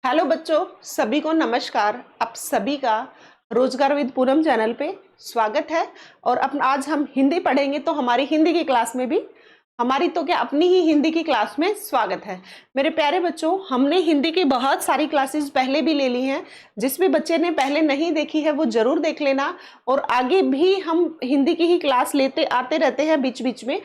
Hello बच्चों, सभी को नमस्कार। आप सभी का रोजगार विद पूनम चैनल पे स्वागत है। और आज हम हिंदी पढ़ेंगे, तो हमारी हिंदी की क्लास में भी हमारी तो क्या अपनी ही हिंदी की क्लास में स्वागत है। मेरे प्यारे बच्चों, हमने हिंदी की बहुत सारी क्लासेस पहले भी ले ली हैं। जिस भी बच्चे ने पहले नहीं देखी है वो जरूर देख लेना। और आगे भी हम हिंदी की ही क्लास लेते आते रहते हैं बीच बीच में।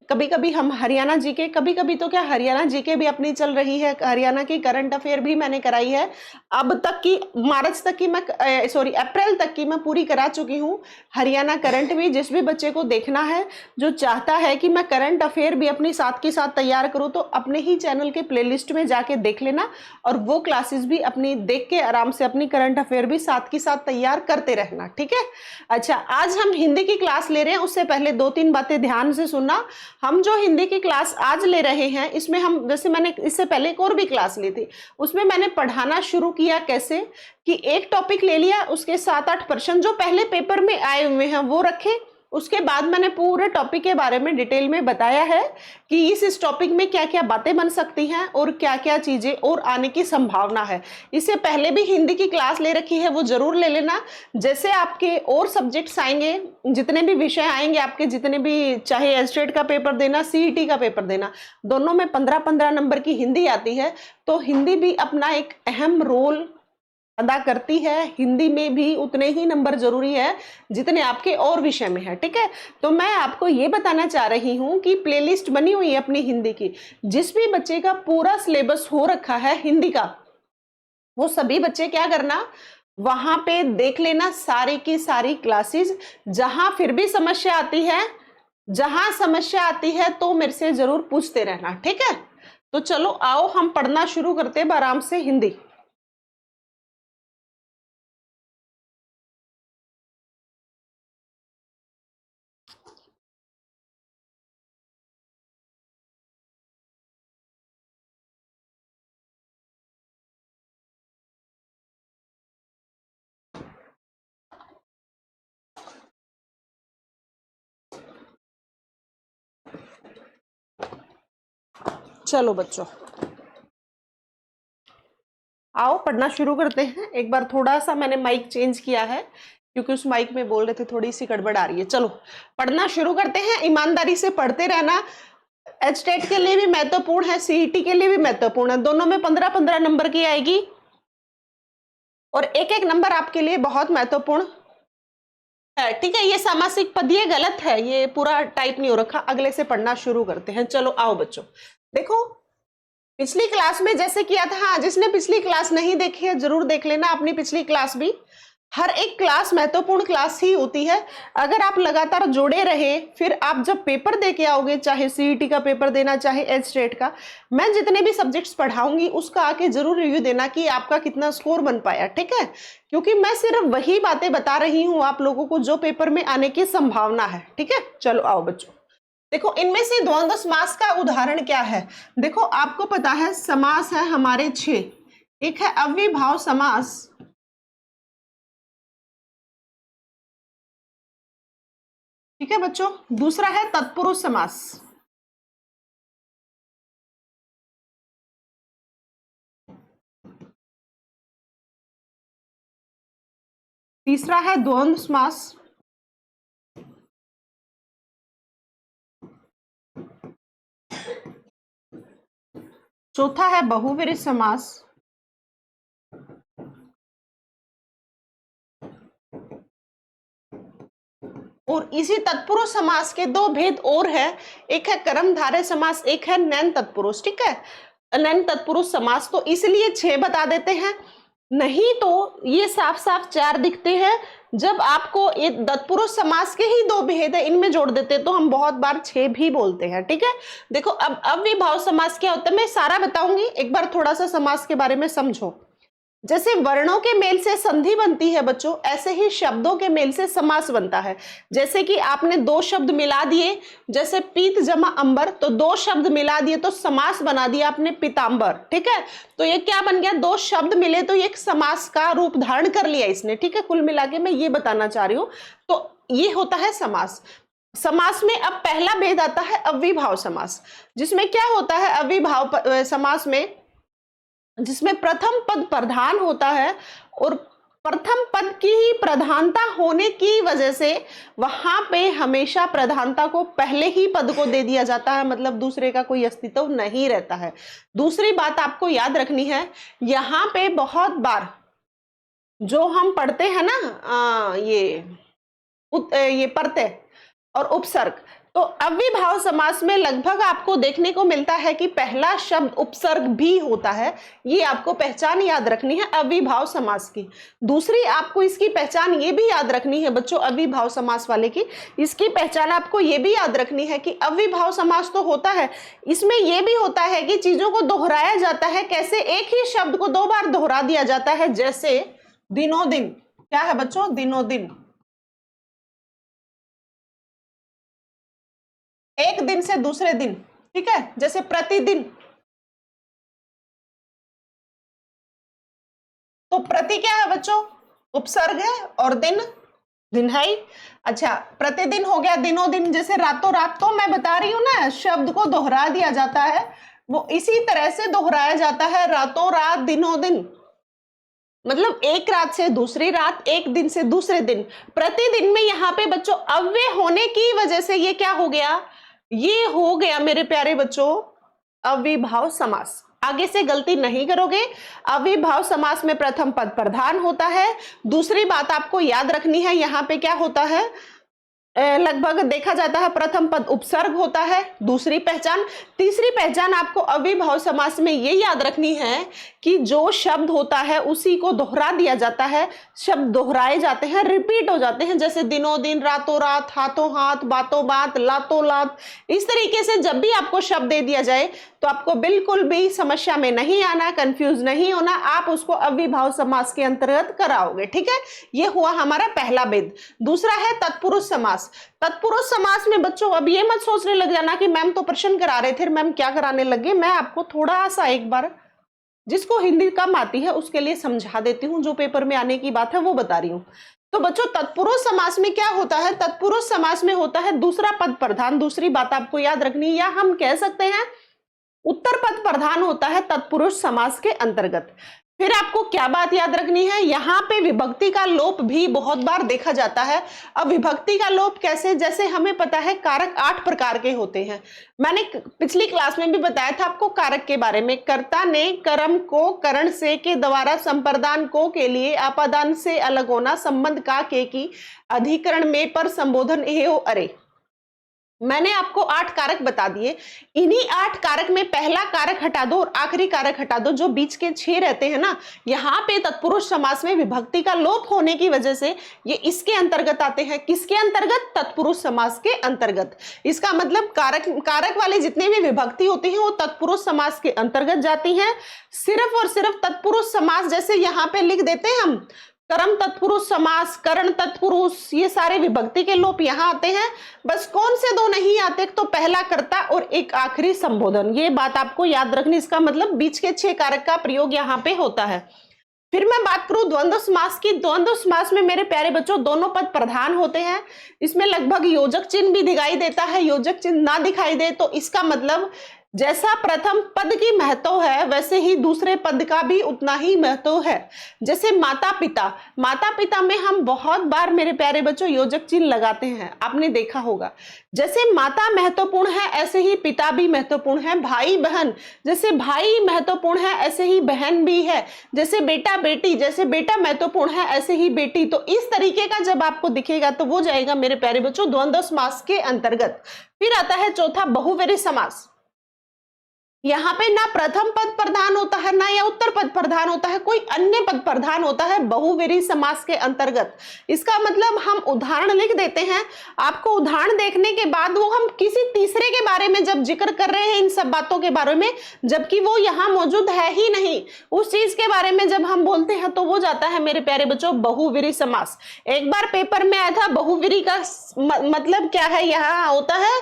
कभी कभी हम हरियाणा जीके, कभी कभी तो क्या हरियाणा जीके भी अपनी चल रही है। हरियाणा की करंट अफेयर भी मैंने कराई है। अब तक की मार्च तक की मैं अप्रैल तक की मैं पूरी करा चुकी हूँ। हरियाणा करंट भी जिस भी बच्चे को देखना है, जो चाहता है कि मैं करंट अफेयर भी अपनी साथ के साथ तैयार करूँ, तो अपने ही चैनल के प्लेलिस्ट में जाके देख लेना। और वो क्लासेस भी अपनी देख के आराम से अपनी करंट अफेयर भी साथ के साथ तैयार करते रहना, ठीक है। अच्छा, आज हम हिंदी की क्लास ले रहे हैं। उससे पहले दो तीन बातें ध्यान से सुनना। हम जो हिंदी की क्लास आज ले रहे हैं, इसमें हम जैसे मैंने इससे पहले एक और भी क्लास ली थी, उसमें मैंने पढ़ाना शुरू किया कैसे कि एक टॉपिक ले लिया, उसके 7-8 प्रश्न जो पहले पेपर में आए हुए हैं वो रखे। उसके बाद मैंने पूरे टॉपिक के बारे में डिटेल में बताया है कि इस टॉपिक में क्या क्या बातें बन सकती हैं और क्या क्या चीजें और आने की संभावना है। इससे पहले भी हिंदी की क्लास ले रखी है, वो जरूर ले लेना। जैसे आपके और सब्जेक्ट्स आएंगे, जितने भी विषय आएंगे आपके, जितने भी, चाहे एस्टेट का पेपर देना, सीईटी का पेपर देना, दोनों में 15-15 नंबर की हिंदी आती है। तो हिंदी भी अपना एक अहम रोल अदा करती है। हिंदी में भी उतने ही नंबर जरूरी है जितने आपके और विषय में है, ठीक है। तो मैं आपको ये बताना चाह रही हूं कि प्लेलिस्ट बनी हुई है अपनी हिंदी की। जिस भी बच्चे का पूरा सिलेबस हो रखा है हिंदी का, वो सभी बच्चे क्या करना, वहां पे देख लेना सारी की सारी क्लासेस। जहां फिर भी समस्या आती है, जहां समस्या आती है तो मेरे से जरूर पूछते रहना, ठीक है। तो चलो आओ हम पढ़ना शुरू करते हैं आराम से हिंदी। चलो बच्चों, आओ पढ़ना शुरू करते हैं। एक बार थोड़ा सा मैंने माइक चेंज किया है क्योंकि उस माइक में बोल रहे थे थोड़ी सी गड़बड़ आ रही है। चलो पढ़ना शुरू करते हैं। ईमानदारी से पढ़ते रहना। एचटेट के लिए भी महत्वपूर्ण है, सीईटी के लिए भी महत्वपूर्ण है। दोनों में 15-15 नंबर की आएगी और एक एक नंबर आपके लिए बहुत महत्वपूर्ण है, ठीक है। ये सामासिक पद ये गलत है, ये पूरा टाइप नहीं हो रखा। अगले से पढ़ना शुरू करते हैं। चलो आओ बच्चों, देखो पिछली क्लास में जैसे किया था, हाँ, जिसने पिछली क्लास नहीं देखी है जरूर देख लेना अपनी पिछली क्लास भी। हर एक क्लास महत्वपूर्ण क्लास ही होती है। अगर आप लगातार जुड़े रहे, फिर आप जब पेपर दे के आओगे, चाहे सीईटी का पेपर देना, चाहे एचटेट का, मैं जितने भी सब्जेक्ट्स पढ़ाऊंगी उसका आके जरूर रिव्यू देना कि आपका कितना स्कोर बन पाया, ठीक है। क्योंकि मैं सिर्फ वही बातें बता रही हूँ आप लोगों को जो पेपर में आने की संभावना है, ठीक है। चलो आओ बच्चों, देखो इनमें से द्वंद्व समास का उदाहरण क्या है। देखो आपको पता है समास है हमारे 6। एक है अव्ययीभाव समास, ठीक है बच्चों। दूसरा है तत्पुरुष समास, तीसरा है द्वंद्व समास, चौथा है बहुव्रीहि समास, और इसी तत्पुरुष समास के दो भेद और है। एक है कर्मधारय समास, एक है नैन तत्पुरुष, ठीक है। नैन तत्पुरुष समास तो इसलिए 6 बता देते हैं, नहीं तो ये साफ साफ 4 दिखते हैं। जब आपको ये तत्पुरुष समास के ही 2 भेद है, इनमें जोड़ देते हैं तो हम बहुत बार 6 भी बोलते हैं, ठीक है। देखो अब अव्ययीभाव समास क्या होता है मैं सारा बताऊंगी, एक बार थोड़ा सा समास के बारे में समझो। जैसे वर्णों के मेल से संधि बनती है बच्चों, ऐसे ही शब्दों के मेल से समास बनता है। जैसे कि आपने 2 शब्द मिला दिए, जैसे पीत जमा अंबर, तो 2 शब्द मिला दिए तो समास बना दिया आपने पीतांबर, ठीक है। तो ये क्या बन गया, 2 शब्द मिले तो ये एक समास का रूप धारण कर लिया इसने, ठीक है। कुल मिला के मैं ये बताना चाह रही हूं। तो ये होता है समास। समास में अब पहला भेद आता है अव्ययीभाव समास, जिसमें क्या होता है अव्ययीभाव समास में जिसमें प्रथम पद प्रधान होता है और प्रथम पद की ही प्रधानता होने की वजह से वहां पे हमेशा प्रधानता को पहले ही पद को दे दिया जाता है, मतलब दूसरे का कोई अस्तित्व नहीं रहता है। दूसरी बात आपको याद रखनी है, यहाँ पे बहुत बार जो हम पढ़ते हैं ना ये प्रत्यय और उपसर्ग, तो अव्ययभाव समास में लगभग आपको देखने को मिलता है कि पहला शब्द उपसर्ग भी होता है। ये आपको पहचान याद रखनी है अव्ययभाव समास की। दूसरी आपको इसकी पहचान ये भी याद रखनी है बच्चों, अव्ययभाव समास वाले की इसकी पहचान आपको ये भी याद रखनी है कि अव्ययभाव समास तो होता है, इसमें यह भी होता है कि चीजों को दोहराया जाता है। कैसे? एक ही शब्द को दो बार दोहरा दिया जाता है, जैसे दिनों दिन। क्या है बच्चों? दिनों दिन। एक दिन से दूसरे दिन, ठीक है, जैसे प्रतिदिन। तो प्रति क्या है बच्चों? उपसर्ग है, और दिन दिन है ही। अच्छा, प्रतिदिन हो गया, दिनों दिन जैसे रातों रात, तो मैं बता रही हूं ना, शब्द को दोहरा दिया जाता है, वो इसी तरह से दोहराया जाता है, रातों रात दिनों दिन। मतलब एक रात से दूसरी रात, एक दिन से दूसरे दिन। प्रतिदिन में यहाँ पे बच्चों अव्यय होने की वजह से ये क्या हो गया? ये हो गया मेरे प्यारे बच्चों अव्ययभाव समास। आगे से गलती नहीं करोगे। अव्ययभाव समास में प्रथम पद प्रधान होता है। दूसरी बात आपको याद रखनी है, यहाँ पे क्या होता है, लगभग देखा जाता है प्रथम पद उपसर्ग होता है। दूसरी पहचान। तीसरी पहचान आपको अव्ययभाव समास में ये याद रखनी है कि जो शब्द होता है उसी को दोहरा दिया जाता है। शब्द दोहराए जाते हैं, रिपीट हो जाते हैं, जैसे दिनों दिन, रातों रात, हाथों हाथ, बातों बात, लातों लात। इस तरीके से जब भी आपको शब्द दे दिया जाए तो आपको बिल्कुल भी समस्या में नहीं आना, कंफ्यूज नहीं होना, आप उसको अव्ययभाव समास के अंतर्गत कराओगे। ठीक है, ये हुआ हमारा पहला भेद। दूसरा है तत्पुरुष समास। तत्पुरुष समास में बच्चों अब ये मत सोचने लग जाना कि मैम तो प्रश्न करा रहे थे, मैम क्या कराने लगे। मैं आपको थोड़ा सा एक बार, जिसको हिंदी कम आती है उसके लिए समझा देती हूँ, जो पेपर में आने की बात है वो बता रही हूँ। तो बच्चों तत्पुरुष समास में क्या होता है? तत्पुरुष समास में होता है दूसरा पद प्रधान। दूसरी बात आपको याद रखनी है, या हम कह सकते हैं उत्तर पद प्रधान होता है तत्पुरुष समास के अंतर्गत। फिर आपको क्या बात याद रखनी है, यहाँ पे विभक्ति का लोप भी बहुत बार देखा जाता है। अब विभक्ति का लोप कैसे? जैसे हमें पता है कारक 8 प्रकार के होते हैं। मैंने पिछली क्लास में भी बताया था आपको कारक के बारे में। कर्ता ने, कर्म को, करण से, के द्वारा, संप्रदान को, के लिए, आपादान से अलग होना, संबंध का, के की, अधिकरण में, पर, संबोधन, एहो, अरे। मैंने आपको 8 कारक बता दिए। इन्हीं 8 कारक में पहला कारक हटा दो और आखिरी कारक हटा दो, जो बीच के 6 रहते हैं ना, यहाँ पे तत्पुरुष समास में विभक्ति का लोप होने की वजह से ये इसके अंतर्गत आते हैं। किसके अंतर्गत? तत्पुरुष समास के अंतर्गत। इसका मतलब कारक वाले जितने भी विभक्ति होती है वो तत्पुरुष समास के अंतर्गत जाती हैं। सिर्फ और सिर्फ तत्पुरुष समास, जैसे यहाँ पे लिख देते हैं हम कर्म तत्पुरुष समास, करण तत्पुरुष, ये सारे विभक्ति के लोप यहाँ आते हैं। बस कौन से दो नहीं आते? तो पहला कर्ता और एक आखिरी संबोधन। ये बात आपको याद रखनी। इसका मतलब बीच के 6 कारक का प्रयोग यहाँ पे होता है। फिर मैं बात करूं द्वंद्व समास की। द्वंद्व समास में मेरे प्यारे बच्चों दोनों पद प्रधान होते हैं। इसमें लगभग योजक चिन्ह भी दिखाई देता है। योजक चिन्ह ना दिखाई दे तो इसका मतलब जैसा प्रथम पद की महत्व है वैसे ही दूसरे पद का भी उतना ही महत्व है। जैसे माता पिता, माता पिता में हम बहुत बार मेरे प्यारे बच्चों योजक चिन्ह लगाते हैं, आपने देखा होगा। जैसे माता महत्वपूर्ण है ऐसे ही पिता भी महत्वपूर्ण है। भाई बहन, जैसे भाई महत्वपूर्ण है ऐसे ही बहन भी है। जैसे बेटा बेटी, जैसे बेटा महत्वपूर्ण है ऐसे ही बेटी। तो इस तरीके का जब आपको दिखेगा तो वो जाएगा मेरे प्यारे बच्चों द्वंद्व समास के अंतर्गत। फिर आता है चौथा बहुव्रीहि समास। यहाँ पे ना प्रथम पद प्रधान होता है ना या उत्तर पद प्रधान होता है, कोई अन्य पद प्रधान होता है बहुव्रीहि समास के अंतर्गत। इसका मतलब हम उदाहरण लिख देते हैं, आपको उदाहरण देखने के बाद वो हम किसी तीसरे के बारे में जब जिक्र कर रहे हैं इन सब बातों के बारे में, जबकि वो यहाँ मौजूद है ही नहीं, उस चीज के बारे में जब हम बोलते हैं तो वो जाता है मेरे प्यारे बच्चों बहुव्रीहि समास। एक बार पेपर में आया था बहुव्रीहि का मतलब क्या है, यहाँ होता है,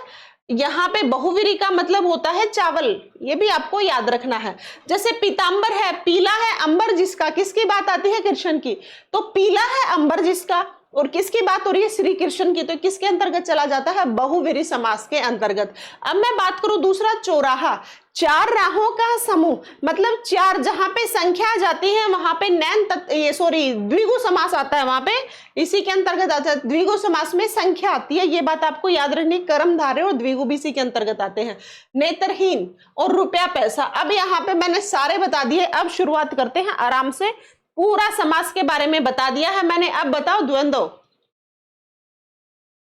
यहाँ पे बहुव्रीहि का मतलब होता है चावल। ये भी आपको याद रखना है। जैसे पीतांबर है, पीला है अंबर जिसका, किसकी बात आती है? कृष्ण की। तो पीला है अंबर जिसका, और किसकी बात हो रही है? श्री कृष्ण की। तो किसके अंतर्गत चला जाता है? बहुव्रीहि समास के अंतर्गत। अब मैं बात करूं दूसरा चौराहा। चार राहों का समूह मतलब चार, जहां पे संख्या आ जाती है वहां पे द्विगु समास आता है, वहां पे इसी के अंतर्गत आता है। द्विगु समास में संख्या आती है, ये बात आपको याद रखनी। कर्मधारय और द्विगु भी इसी के अंतर्गत आते हैं। नेत्रहीन और रुपया पैसा, अब यहाँ पे मैंने सारे बता दिए। अब शुरुआत करते हैं आराम से, पूरा समास के बारे में बता दिया है मैंने। अब बताओ द्वंद्व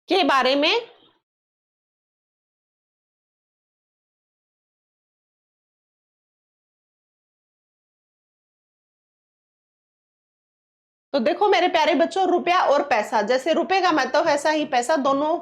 के बारे में। तो देखो मेरे प्यारे बच्चों, रुपया और पैसा, जैसे रुपए का मतलब ऐसा ही पैसा, दोनों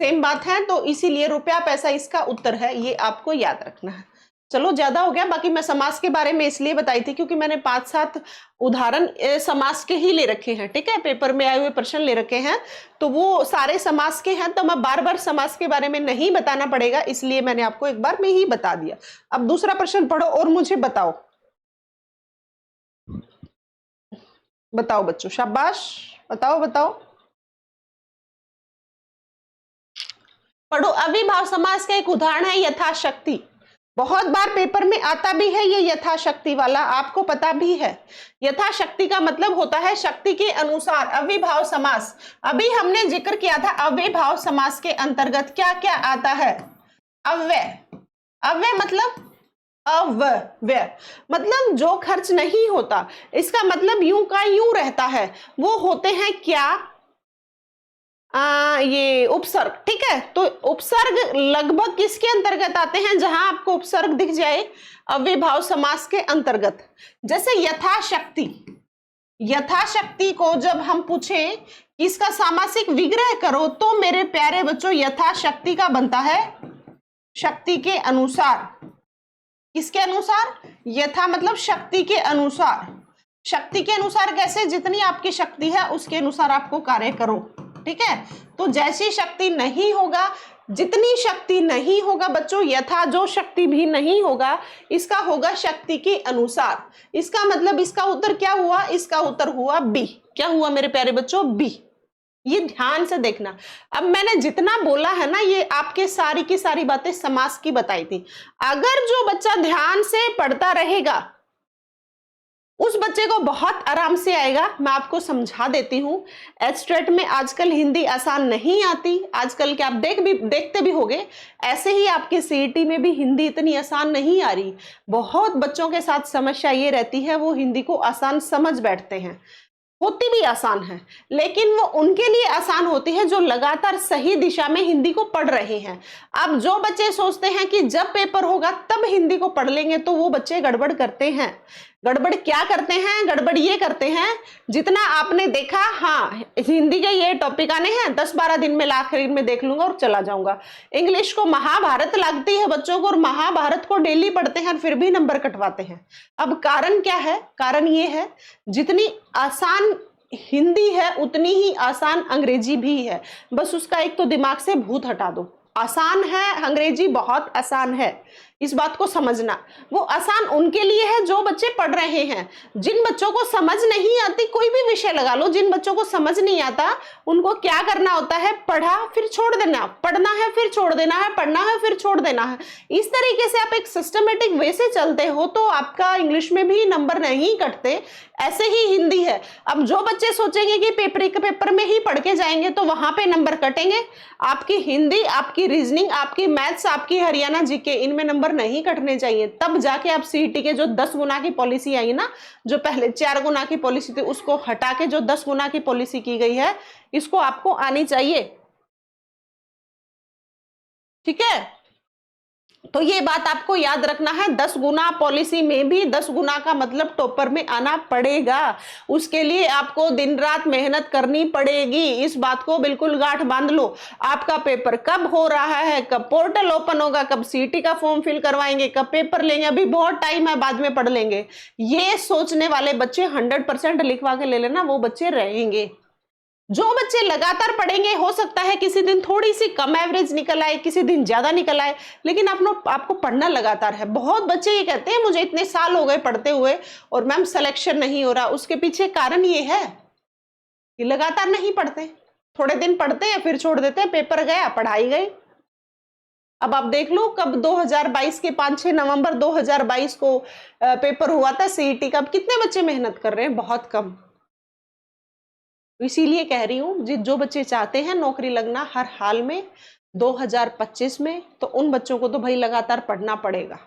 सेम बात है, तो इसीलिए रुपया पैसा इसका उत्तर है, ये आपको याद रखना है। चलो ज्यादा हो गया, बाकी मैं समास के बारे में इसलिए बताई थी क्योंकि मैंने 5-7 उदाहरण समास के ही ले रखे हैं, ठीक है, पेपर में आए हुए प्रश्न ले रखे हैं, तो वो सारे समास के हैं, तो मैं बार बार समास के बारे में नहीं बताना पड़ेगा, इसलिए मैंने आपको एक बार में ही बता दिया। अब दूसरा प्रश्न पढ़ो और मुझे बताओ। बताओ बच्चों, शाबाश, बताओ बताओ, पढ़ो। अविभाव समास का एक उदाहरण है यथाशक्ति, बहुत बार पेपर में आता भी है ये यथाशक्ति वाला, आपको पता भी है। यथाशक्ति का मतलब होता है शक्ति के अनुसार। अविभाव समास, अभी हमने जिक्र किया था, अविभाव समास के अंतर्गत क्या क्या आता है? अव्यय, अव्यय मतलब अव्यय मतलब जो खर्च नहीं होता, इसका मतलब यूं का यूं रहता है, वो होते हैं क्या? ये उपसर्ग, ठीक है। तो उपसर्ग लगभग किसके अंतर्गत आते हैं? जहां आपको उपसर्ग दिख जाए अव्ययभाव समास के अंतर्गत। जैसे यथाशक्ति, यथाशक्ति को जब हम पूछे इसका सामासिक विग्रह करो, तो मेरे प्यारे बच्चों यथाशक्ति का बनता है शक्ति के अनुसार। किसके अनुसार? यथा मतलब शक्ति के अनुसार। शक्ति के अनुसार कैसे? जितनी आपकी शक्ति है उसके अनुसार आपको कार्य करो, ठीक है। तो जैसी शक्ति नहीं होगा, जितनी शक्ति नहीं होगा बच्चों, यथा जो शक्ति भी नहीं होगा, इसका होगा शक्ति के अनुसार। इसका मतलब इसका उत्तर क्या हुआ? इसका उत्तर हुआ बी। क्या हुआ मेरे प्यारे बच्चों? बी। ये ध्यान से देखना। अब मैंने जितना बोला है ना, ये आपके सारी की सारी बातें समास की बताई थी। अगर जो बच्चा ध्यान से पढ़ता रहेगा उस बच्चे को बहुत आराम से आएगा। मैं आपको समझा देती हूँ, एस्टेट में आजकल हिंदी आसान नहीं आती, आजकल के आप देखते भी होंगे, ऐसे ही आपके सीईटी में भी हिंदी इतनी आसान नहीं आ रही। बहुत बच्चों के साथ समस्या ये रहती है, वो हिंदी को आसान समझ बैठते हैं, होती भी आसान है, लेकिन वो उनके लिए आसान होती है जो लगातार सही दिशा में हिंदी को पढ़ रहे हैं। अब जो बच्चे सोचते हैं कि जब पेपर होगा तब हिंदी को पढ़ लेंगे, तो वो बच्चे गड़बड़ करते हैं। गड़बड़ क्या करते हैं? गड़बड़ ये करते हैं, जितना आपने देखा, हाँ हिंदी के ये टॉपिक आने हैं, 10-12 दिन में आखिर में देख लूंगा और चला जाऊंगा। इंग्लिश को महाभारत लगती है बच्चों को, और महाभारत को डेली पढ़ते हैं, फिर भी नंबर कटवाते हैं। अब कारण क्या है? कारण ये है, जितनी आसान हिंदी है उतनी ही आसान अंग्रेजी भी है। बस उसका एक तो दिमाग से भूत हटा दो। आसान है अंग्रेजी, बहुत आसान है, इस बात को समझना। वो आसान उनके लिए है जो बच्चे पढ़ रहे हैं। जिन बच्चों को समझ नहीं आती, कोई भी विषय लगा लो, जिन बच्चों को समझ नहीं आता उनको क्या करना होता है? पढ़ा फिर छोड़ देना, पढ़ना है फिर छोड़ देना है, पढ़ना है फिर छोड़ देना है। इस तरीके से आप एक सिस्टमेटिक वे से चलते हो तो आपका इंग्लिश में भी नंबर नहीं कटते। ऐसे ही हिंदी है। अब जो बच्चे सोचेंगे कि पेपर में ही पढ़ के जाएंगे तो वहां पे नंबर कटेंगे। आपकी हिंदी, आपकी रीजनिंग, आपकी मैथ्स, आपकी हरियाणा जीके, इनमें नंबर नहीं कटने चाहिए। तब जाके आप सीईटी के जो 10 गुना की पॉलिसी आई ना, जो पहले 4 गुना की पॉलिसी थी, उसको हटा के जो 10 गुना की पॉलिसी की गई है, इसको आपको आनी चाहिए, ठीक है। तो ये बात आपको याद रखना है, 10 गुना पॉलिसी में भी 10 गुना का मतलब टॉपर में आना पड़ेगा। उसके लिए आपको दिन रात मेहनत करनी पड़ेगी, इस बात को बिल्कुल गांठ बांध लो। आपका पेपर कब हो रहा है, कब पोर्टल ओपन होगा, कब सीईटी का फॉर्म फिल करवाएंगे, कब पेपर लेंगे, अभी बहुत टाइम है, बाद में पढ़ लेंगे, ये सोचने वाले बच्चे 100% लिखवा के ले लेना, वो बच्चे रहेंगे। जो बच्चे लगातार पढ़ेंगे, हो सकता है किसी दिन थोड़ी सी कम एवरेज निकल आए, किसी दिन ज्यादा निकल आए, लेकिन आपको पढ़ना लगातार है। बहुत बच्चे ये कहते हैं मुझे इतने साल हो गए पढ़ते हुए और मैम सिलेक्शन नहीं हो रहा। उसके पीछे कारण ये है कि लगातार नहीं पढ़ते, थोड़े दिन पढ़ते हैं फिर छोड़ देते हैं, पेपर गया, पढ़ाई गई। अब आप देख लो कब 2022 के 5-6 नवंबर 2022 को पेपर हुआ था सीईटी का। अब कितने बच्चे मेहनत कर रहे हैं? बहुत कम। इसीलिए कह रही हूँ जो बच्चे चाहते हैं नौकरी लगना हर हाल में 2025 में, तो उन बच्चों को तो भाई लगातार पढ़ना पड़ेगा।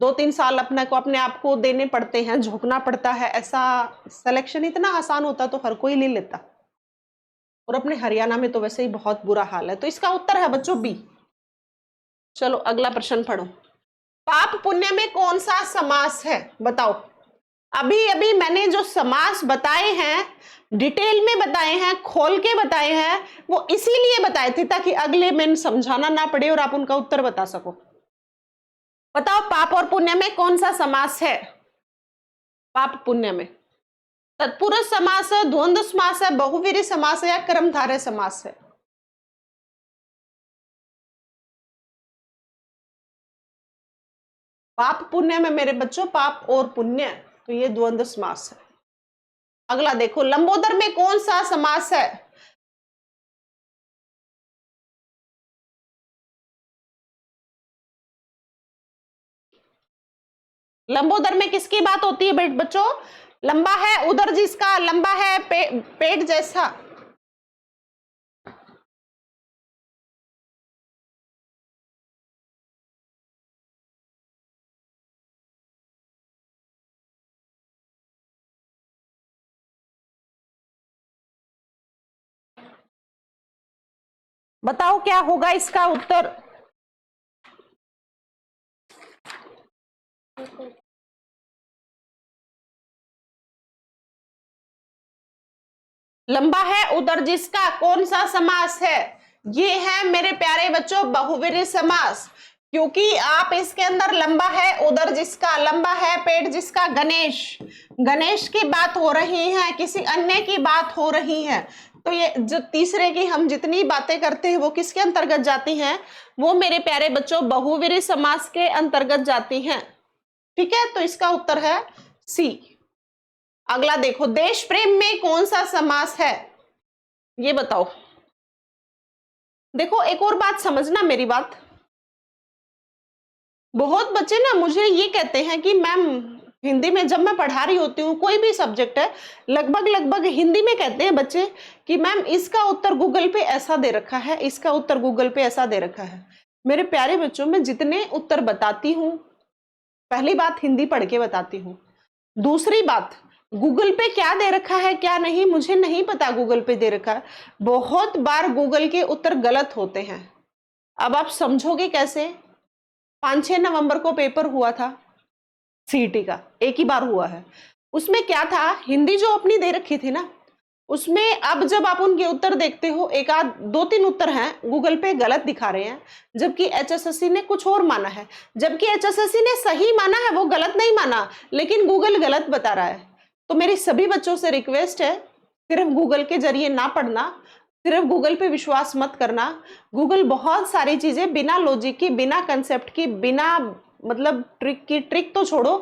2-3 साल अपने आप को देने पड़ते हैं, झोंकना पड़ता है। ऐसा सिलेक्शन इतना आसान होता तो हर कोई ले लेता। और अपने हरियाणा में तो वैसे ही बहुत बुरा हाल है। तो इसका उत्तर है बच्चों बी। चलो अगला प्रश्न पढ़ो। पाप पुण्य में कौन सा समास है? बताओ। अभी अभी मैंने जो समास बताए हैं, डिटेल में बताए हैं, खोल के बताए हैं, वो इसीलिए बताए थे ताकि अगले में समझाना ना पड़े और आप उनका उत्तर बता सको। बताओ पाप और पुण्य में कौन सा समास है? पाप पुण्य में तत्पुरुष समास है, द्वंद्व समास है, बहुव्रीहि समास है या कर्मधारय समास है? पाप पुण्य में मेरे बच्चों, पाप और पुण्य, तो ये द्वंद्व समास है। अगला देखो, लंबोदर में कौन सा समास है? लंबोदर में किसकी बात होती है बच्चों? लंबा है उदर जिसका, लंबा है पेट जैसा। बताओ क्या होगा इसका उत्तर? लंबा है उदर जिसका कौन सा समास है? ये है मेरे प्यारे बच्चों बहुव्रीहि समास। क्योंकि आप इसके अंदर लंबा है उदर जिसका, लंबा है पेट जिसका, गणेश, गणेश की बात हो रही है, किसी अन्य की बात हो रही है। तो ये जो तीसरे की हम जितनी बातें करते हैं वो किसके अंतर्गत जाती हैं? वो मेरे प्यारे बच्चों बहुव्रीहि समास के अंतर्गत जाती हैं। ठीक है, तो इसका उत्तर है सी। अगला देखो, देश प्रेम में कौन सा समास है? ये बताओ। देखो एक और बात समझना मेरी बात, बहुत बच्चे ना मुझे ये कहते हैं कि मैम हिंदी में जब मैं पढ़ा रही होती हूँ कोई भी सब्जेक्ट है, लगभग हिंदी में कहते हैं बच्चे कि मैम इसका उत्तर गूगल पे ऐसा दे रखा है, इसका उत्तर गूगल पे ऐसा दे रखा है। मेरे प्यारे बच्चों, मैं जितने उत्तर बताती हूँ, पहली बात हिंदी पढ़ के बताती हूँ, दूसरी बात गूगल पे क्या दे रखा है क्या नहीं मुझे नहीं पता। गूगल पे दे रखा है, बहुत बार गूगल के उत्तर गलत होते हैं। अब आप समझोगे कैसे? 5-6 नवंबर को पेपर हुआ था सीईटी का, एक ही बार हुआ है। उसमें क्या था, हिंदी जो अपनी दे रखी थी ना, उसमें अब जब आप उनके उत्तर देखते हो, एक आध 2-3 उत्तर हैं गूगल पे गलत दिखा रहे हैं, जबकि एचएसएससी ने कुछ और माना है। जबकि एचएसएससी ने सही माना है, वो गलत नहीं माना, लेकिन गूगल गलत बता रहा है। तो मेरी सभी बच्चों से रिक्वेस्ट है, सिर्फ गूगल के जरिए ना पढ़ना, सिर्फ गूगल पे विश्वास मत करना। गूगल बहुत सारी चीजें बिना लॉजिक की, बिना कंसेप्ट की, बिना मतलब ट्रिक की, ट्रिक तो छोड़ो,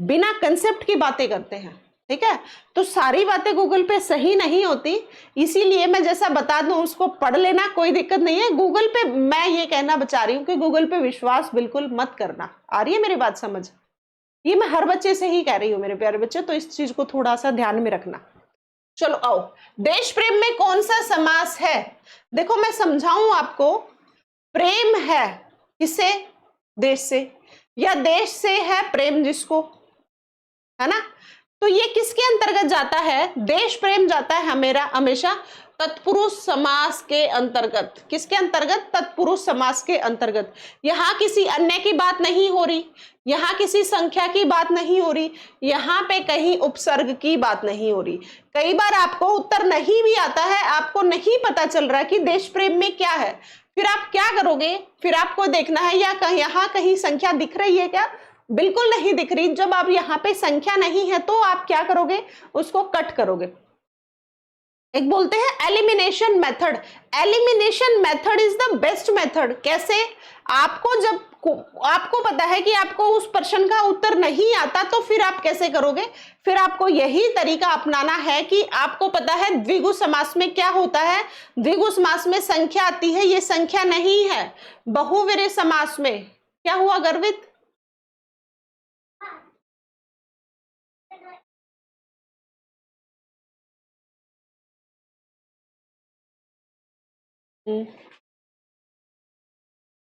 बिना कंसेप्ट की बातें करते हैं। ठीक है, तो सारी बातें गूगल पे सही नहीं होती, इसीलिए मैं जैसा बता दूं उसको पढ़ लेना, कोई दिक्कत नहीं है। गूगल पे मैं ये कहना बचा रही हूँ कि गूगल पे विश्वास बिल्कुल मत करना। आ रही है मेरी बात समझ? ये मैं हर बच्चे से ही कह रही हूँ मेरे प्यारे बच्चे, तो इस चीज को थोड़ा सा ध्यान में रखना। चलो आओ, देश प्रेम में कौन सा समास है? देखो मैं समझाऊं आपको, प्रेम है किसे? देश से, या देश से है प्रेम जिसको, है ना? तो ये किसके अंतर्गत जाता है? देश प्रेम जाता है मेरा हमेशा तत्पुरुष समास के अंतर्गत। किसके अंतर्गत? तत्पुरुष समास के अंतर्गत। यहां किसी अन्य की बात नहीं हो रही, यहां किसी संख्या की बात नहीं हो रही, यहां पे कहीं उपसर्ग की बात नहीं हो रही। कई बार आपको उत्तर नहीं भी आता है, आपको नहीं पता चल रहा कि देश प्रेम में क्या है, फिर आप क्या करोगे? फिर आपको देखना है या यहाँ कहीं संख्या दिख रही है क्या? बिल्कुल नहीं दिख रही। जब आप यहाँ पे संख्या नहीं है तो आप क्या करोगे? उसको कट करोगे। एक बोलते हैं elimination method. Elimination method is the best method. कैसे? आपको जब आपको पता है कि आपको उस प्रश्न का उत्तर नहीं आता, तो फिर आप कैसे करोगे? फिर आपको यही तरीका अपनाना है कि आपको पता है द्विगु समास में क्या होता है। द्विगु समास में संख्या आती है, ये संख्या नहीं है। बहुवीर्य समास में क्या हुआ गर्वित?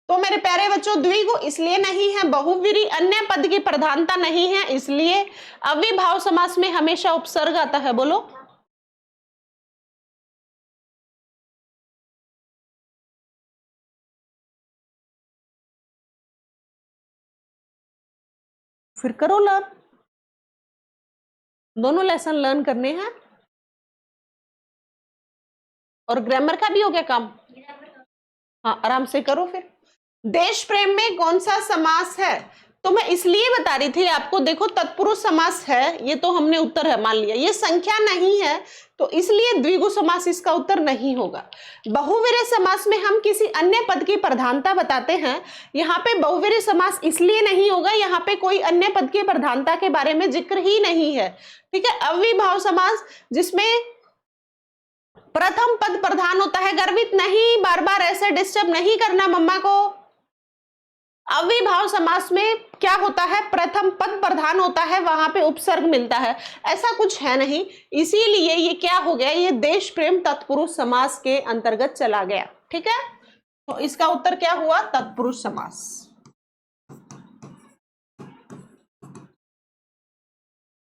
तो मेरे प्यारे बच्चों, द्विगु इसलिए नहीं है, बहुवीरी अन्य पद की प्रधानता नहीं है, इसलिए अविभाव समास में हमेशा उपसर्ग आता है। बोलो। फिर करो लर्न, दोनों लेसन लर्न करने हैं और ग्रामर का भी हो गया काम। हाँ, आराम से करो। फिर देश प्रेम में कौन सा समास है? तो मैं इसलिए बता रही थी आपको, देखो तत्पुरुष समास है, ये तो हमने उत्तर है मान लिया, ये संख्या नहीं है, तो इसलिए द्विगु समास इसका उत्तर नहीं होगा। बहुवीर्य समास में हम किसी अन्य पद की प्रधानता बताते हैं, यहाँ पे बहुवीर्य समास इसलिए नहीं होगा, यहाँ पे कोई अन्य पद की प्रधानता के बारे में जिक्र ही नहीं है। ठीक है। अविभाव समास जिसमें प्रथम पद प्रधान होता है, गर्वित नहीं, बार बार ऐसे डिस्टर्ब नहीं करना मम्मा को। अविभाव समास में क्या होता है? प्रथम पद प्रधान होता है, वहां पे उपसर्ग मिलता है, ऐसा कुछ है नहीं, इसीलिए ये क्या हो गया, ये देश प्रेम तत्पुरुष समास के अंतर्गत चला गया। ठीक है, तो इसका उत्तर क्या हुआ? तत्पुरुष समास।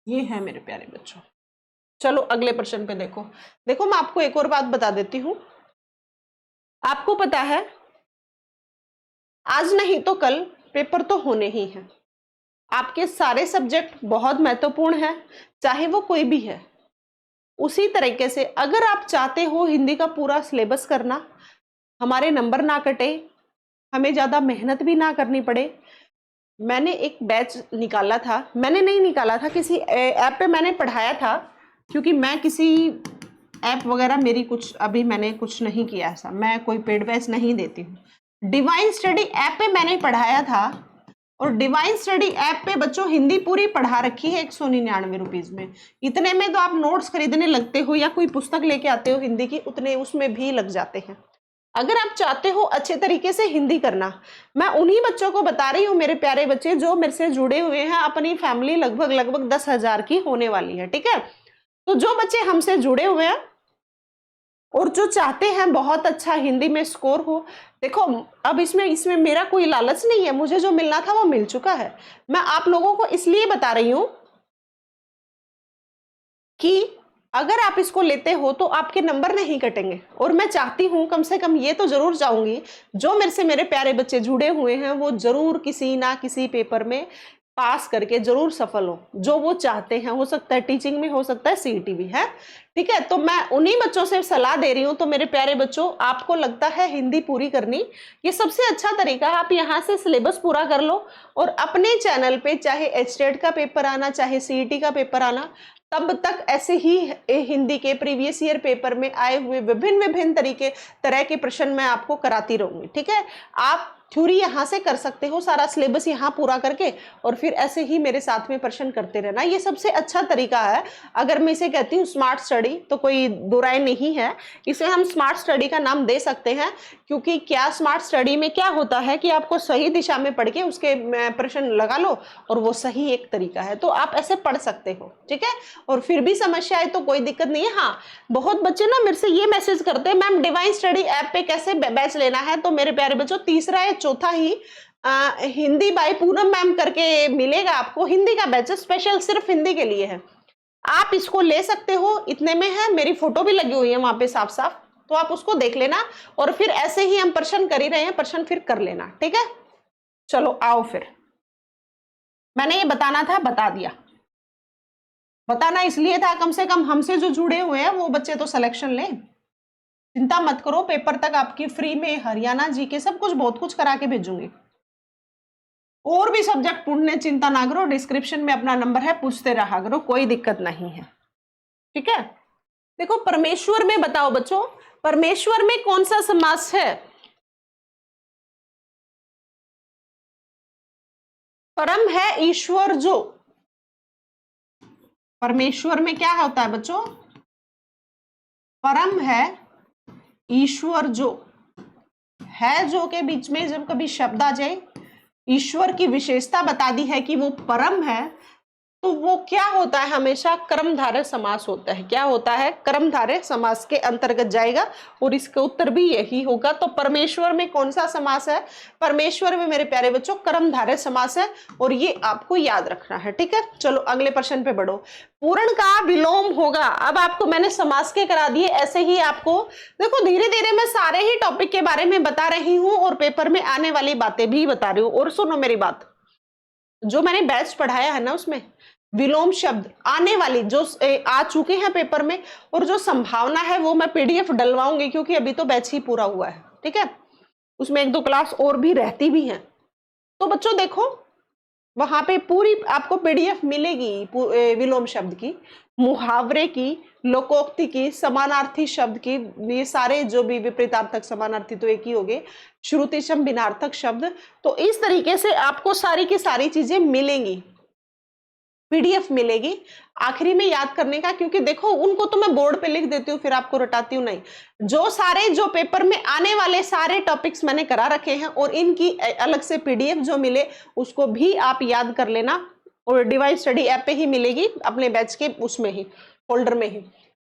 ये है मेरे प्यारे बच्चों। चलो अगले प्रश्न पे देखो। देखो मैं आपको एक और बात बता देती हूं, आपको पता है आज नहीं तो कल पेपर तो होने ही है। आपके सारे सब्जेक्ट बहुत महत्वपूर्ण है, चाहे वो कोई भी है। उसी तरीके से अगर आप चाहते हो हिंदी का पूरा सिलेबस करना, हमारे नंबर ना कटे, हमें ज्यादा मेहनत भी ना करनी पड़े, मैंने एक बैच निकाला था, मैंने नहीं निकाला था, किसी ऐप पे मैंने पढ़ाया था, क्योंकि मैं किसी ऐप वगैरह मेरी कुछ अभी मैंने कुछ नहीं किया ऐसा, मैं कोई पेड बैच नहीं देती हूँ। डिवाइन स्टडी ऐप पे मैंने पढ़ाया था, और डिवाइन स्टडी ऐप पे बच्चों हिंदी पूरी पढ़ा रखी है 199 रुपीज में। इतने में तो आप नोट्स खरीदने लगते हो या कोई पुस्तक लेके आते हो हिंदी की, उतने उसमें भी लग जाते हैं। अगर आप चाहते हो अच्छे तरीके से हिंदी करना, मैं उन्हीं बच्चों को बता रही हूँ मेरे प्यारे बच्चे जो मेरे से जुड़े हुए हैं, अपनी फैमिली लगभग 10,000 की होने वाली है। ठीक है, तो जो बच्चे हमसे जुड़े हुए हैं और जो चाहते हैं बहुत अच्छा हिंदी में स्कोर हो, देखो अब इसमें मेरा कोई लालच नहीं है, मुझे जो मिलना था वो मिल चुका है। मैं आप लोगों को इसलिए बता रही हूं कि अगर आप इसको लेते हो तो आपके नंबर नहीं कटेंगे, और मैं चाहती हूं, कम से कम ये तो जरूर चाहूंगी, जो मेरे से मेरे प्यारे बच्चे जुड़े हुए हैं वो जरूर किसी ना किसी पेपर में पास करके जरूर सफल हो, जो वो चाहते हैं। हो सकता है टीचिंग में, हो सकता है सीईटी भी है। ठीक है, तो मैं उन्हीं बच्चों से सलाह दे रही हूं। तो मेरे प्यारे बच्चों, आपको लगता है हिंदी पूरी करनी, ये सबसे अच्छा तरीका है, आप यहाँ से सिलेबस पूरा कर लो, और अपने चैनल पे चाहे एचटेट का पेपर आना, चाहे सीईटी का पेपर आना, तब तक ऐसे ही हिंदी के प्रीवियस ईयर पेपर में आए हुए विभिन्न तरह के प्रश्न मैं आपको कराती रहूंगी। ठीक है, आप थ्योरी यहाँ से कर सकते हो, सारा सिलेबस यहाँ पूरा करके, और फिर ऐसे ही मेरे साथ में प्रश्न करते रहना, ये सबसे अच्छा तरीका है। अगर मैं इसे कहती हूँ स्मार्ट स्टडी, तो कोई दो राय नहीं है, इसे हम स्मार्ट स्टडी का नाम दे सकते हैं, क्योंकि क्या स्मार्ट स्टडी में क्या होता है कि आपको सही दिशा में पढ़ के उसके प्रश्न लगा लो, और वो सही एक तरीका है, तो आप ऐसे पढ़ सकते हो। ठीक है, और फिर भी समस्या आए तो कोई दिक्कत नहीं है। हाँ, बहुत बच्चे ना मेरे से ये मैसेज करते हैं, मैम डिवाइन स्टडी ऐप पे कैसे बैच लेना है? तो मेरे प्यारे बच्चों, तीसरा या चौथा ही हिंदी बाय पूनम मैम करके मिलेगा आपको, हिंदी का बैच स्पेशल सिर्फ हिंदी के लिए है, आप इसको ले सकते हो। इतने में है, मेरी फोटो भी लगी हुई है वहां पे साफ साफ, तो आप उसको देख लेना, और फिर ऐसे ही हम प्रश्न कर ही रहे हैं, प्रश्न फिर कर लेना। ठीक है, चलो आओ, फिर मैंने ये बताना था, बता दिया। बताना इसलिए था, कम से कम हमसे जो जुड़े हुए हैं वो बच्चे तो सिलेक्शन लें। चिंता मत करो, पेपर तक आपकी फ्री में हरियाणा जीके सब कुछ बहुत कुछ करा के भेजूंगी। और भी सब्जेक्ट पूछने चिंता ना करो, डिस्क्रिप्शन में अपना नंबर है, पूछते रहा करो, कोई दिक्कत नहीं है। ठीक है, देखो परमेश्वर में बताओ बच्चों, परमेश्वर में कौन सा समास है? परम है ईश्वर जो, परमेश्वर में क्या होता है बच्चों, परम है ईश्वर जो, है जो के बीच में जब कभी शब्द आ जाए, ईश्वर की विशेषता बता दी है कि वो परम है, तो वो क्या होता है, हमेशा कर्मधारय समास होता है। क्या होता है, कर्मधारय समास के अंतर्गत जाएगा, और इसका उत्तर भी यही होगा। तो परमेश्वर में कौन सा समास है, परमेश्वर में मेरे प्यारे बच्चों कर्मधारय समास है, और ये आपको याद रखना है। ठीक है, चलो अगले प्रश्न पे बढ़ो। पूर्ण का विलोम होगा। अब आपको मैंने समास के करा दिए, ऐसे ही आपको देखो धीरे धीरे मैं सारे ही टॉपिक के बारे में बता रही हूँ, और पेपर में आने वाली बातें भी बता रही हूँ। और सुनो मेरी बात, जो मैंने बैच पढ़ाया है ना, उसमें विलोम शब्द आने वाली जो आ चुके हैं पेपर में, और जो संभावना है वो मैं पीडीएफ डलवाऊंगी, क्योंकि अभी तो बैच ही पूरा हुआ है। ठीक है, उसमें एक दो क्लास और भी रहती भी हैं। तो बच्चों देखो, वहां पे पूरी आपको पीडीएफ मिलेगी विलोम शब्द की, मुहावरे की, लोकोक्ति की, समानार्थी शब्द की, ये सारे जो भी विपरीतार्थक समानार्थी तो एक ही हो गए, श्रुतिशम भिन्नार्थक शब्द। तो इस तरीके से आपको सारी की सारी चीजें मिलेंगी, पीडीएफ मिलेगी आखिरी में याद करने का, क्योंकि देखो उनको तो मैं बोर्ड पे लिख देती हूँ, फिर आपको रटाती हूँ नहीं। जो सारे जो पेपर में आने वाले सारे टॉपिक्स मैंने करा रखे हैं, और इनकी अलग से पीडीएफ जो मिले उसको भी आप याद कर लेना, और डिवाइस स्टडी ऐप पे ही मिलेगी, अपने बैच के उसमें ही फोल्डर में ही।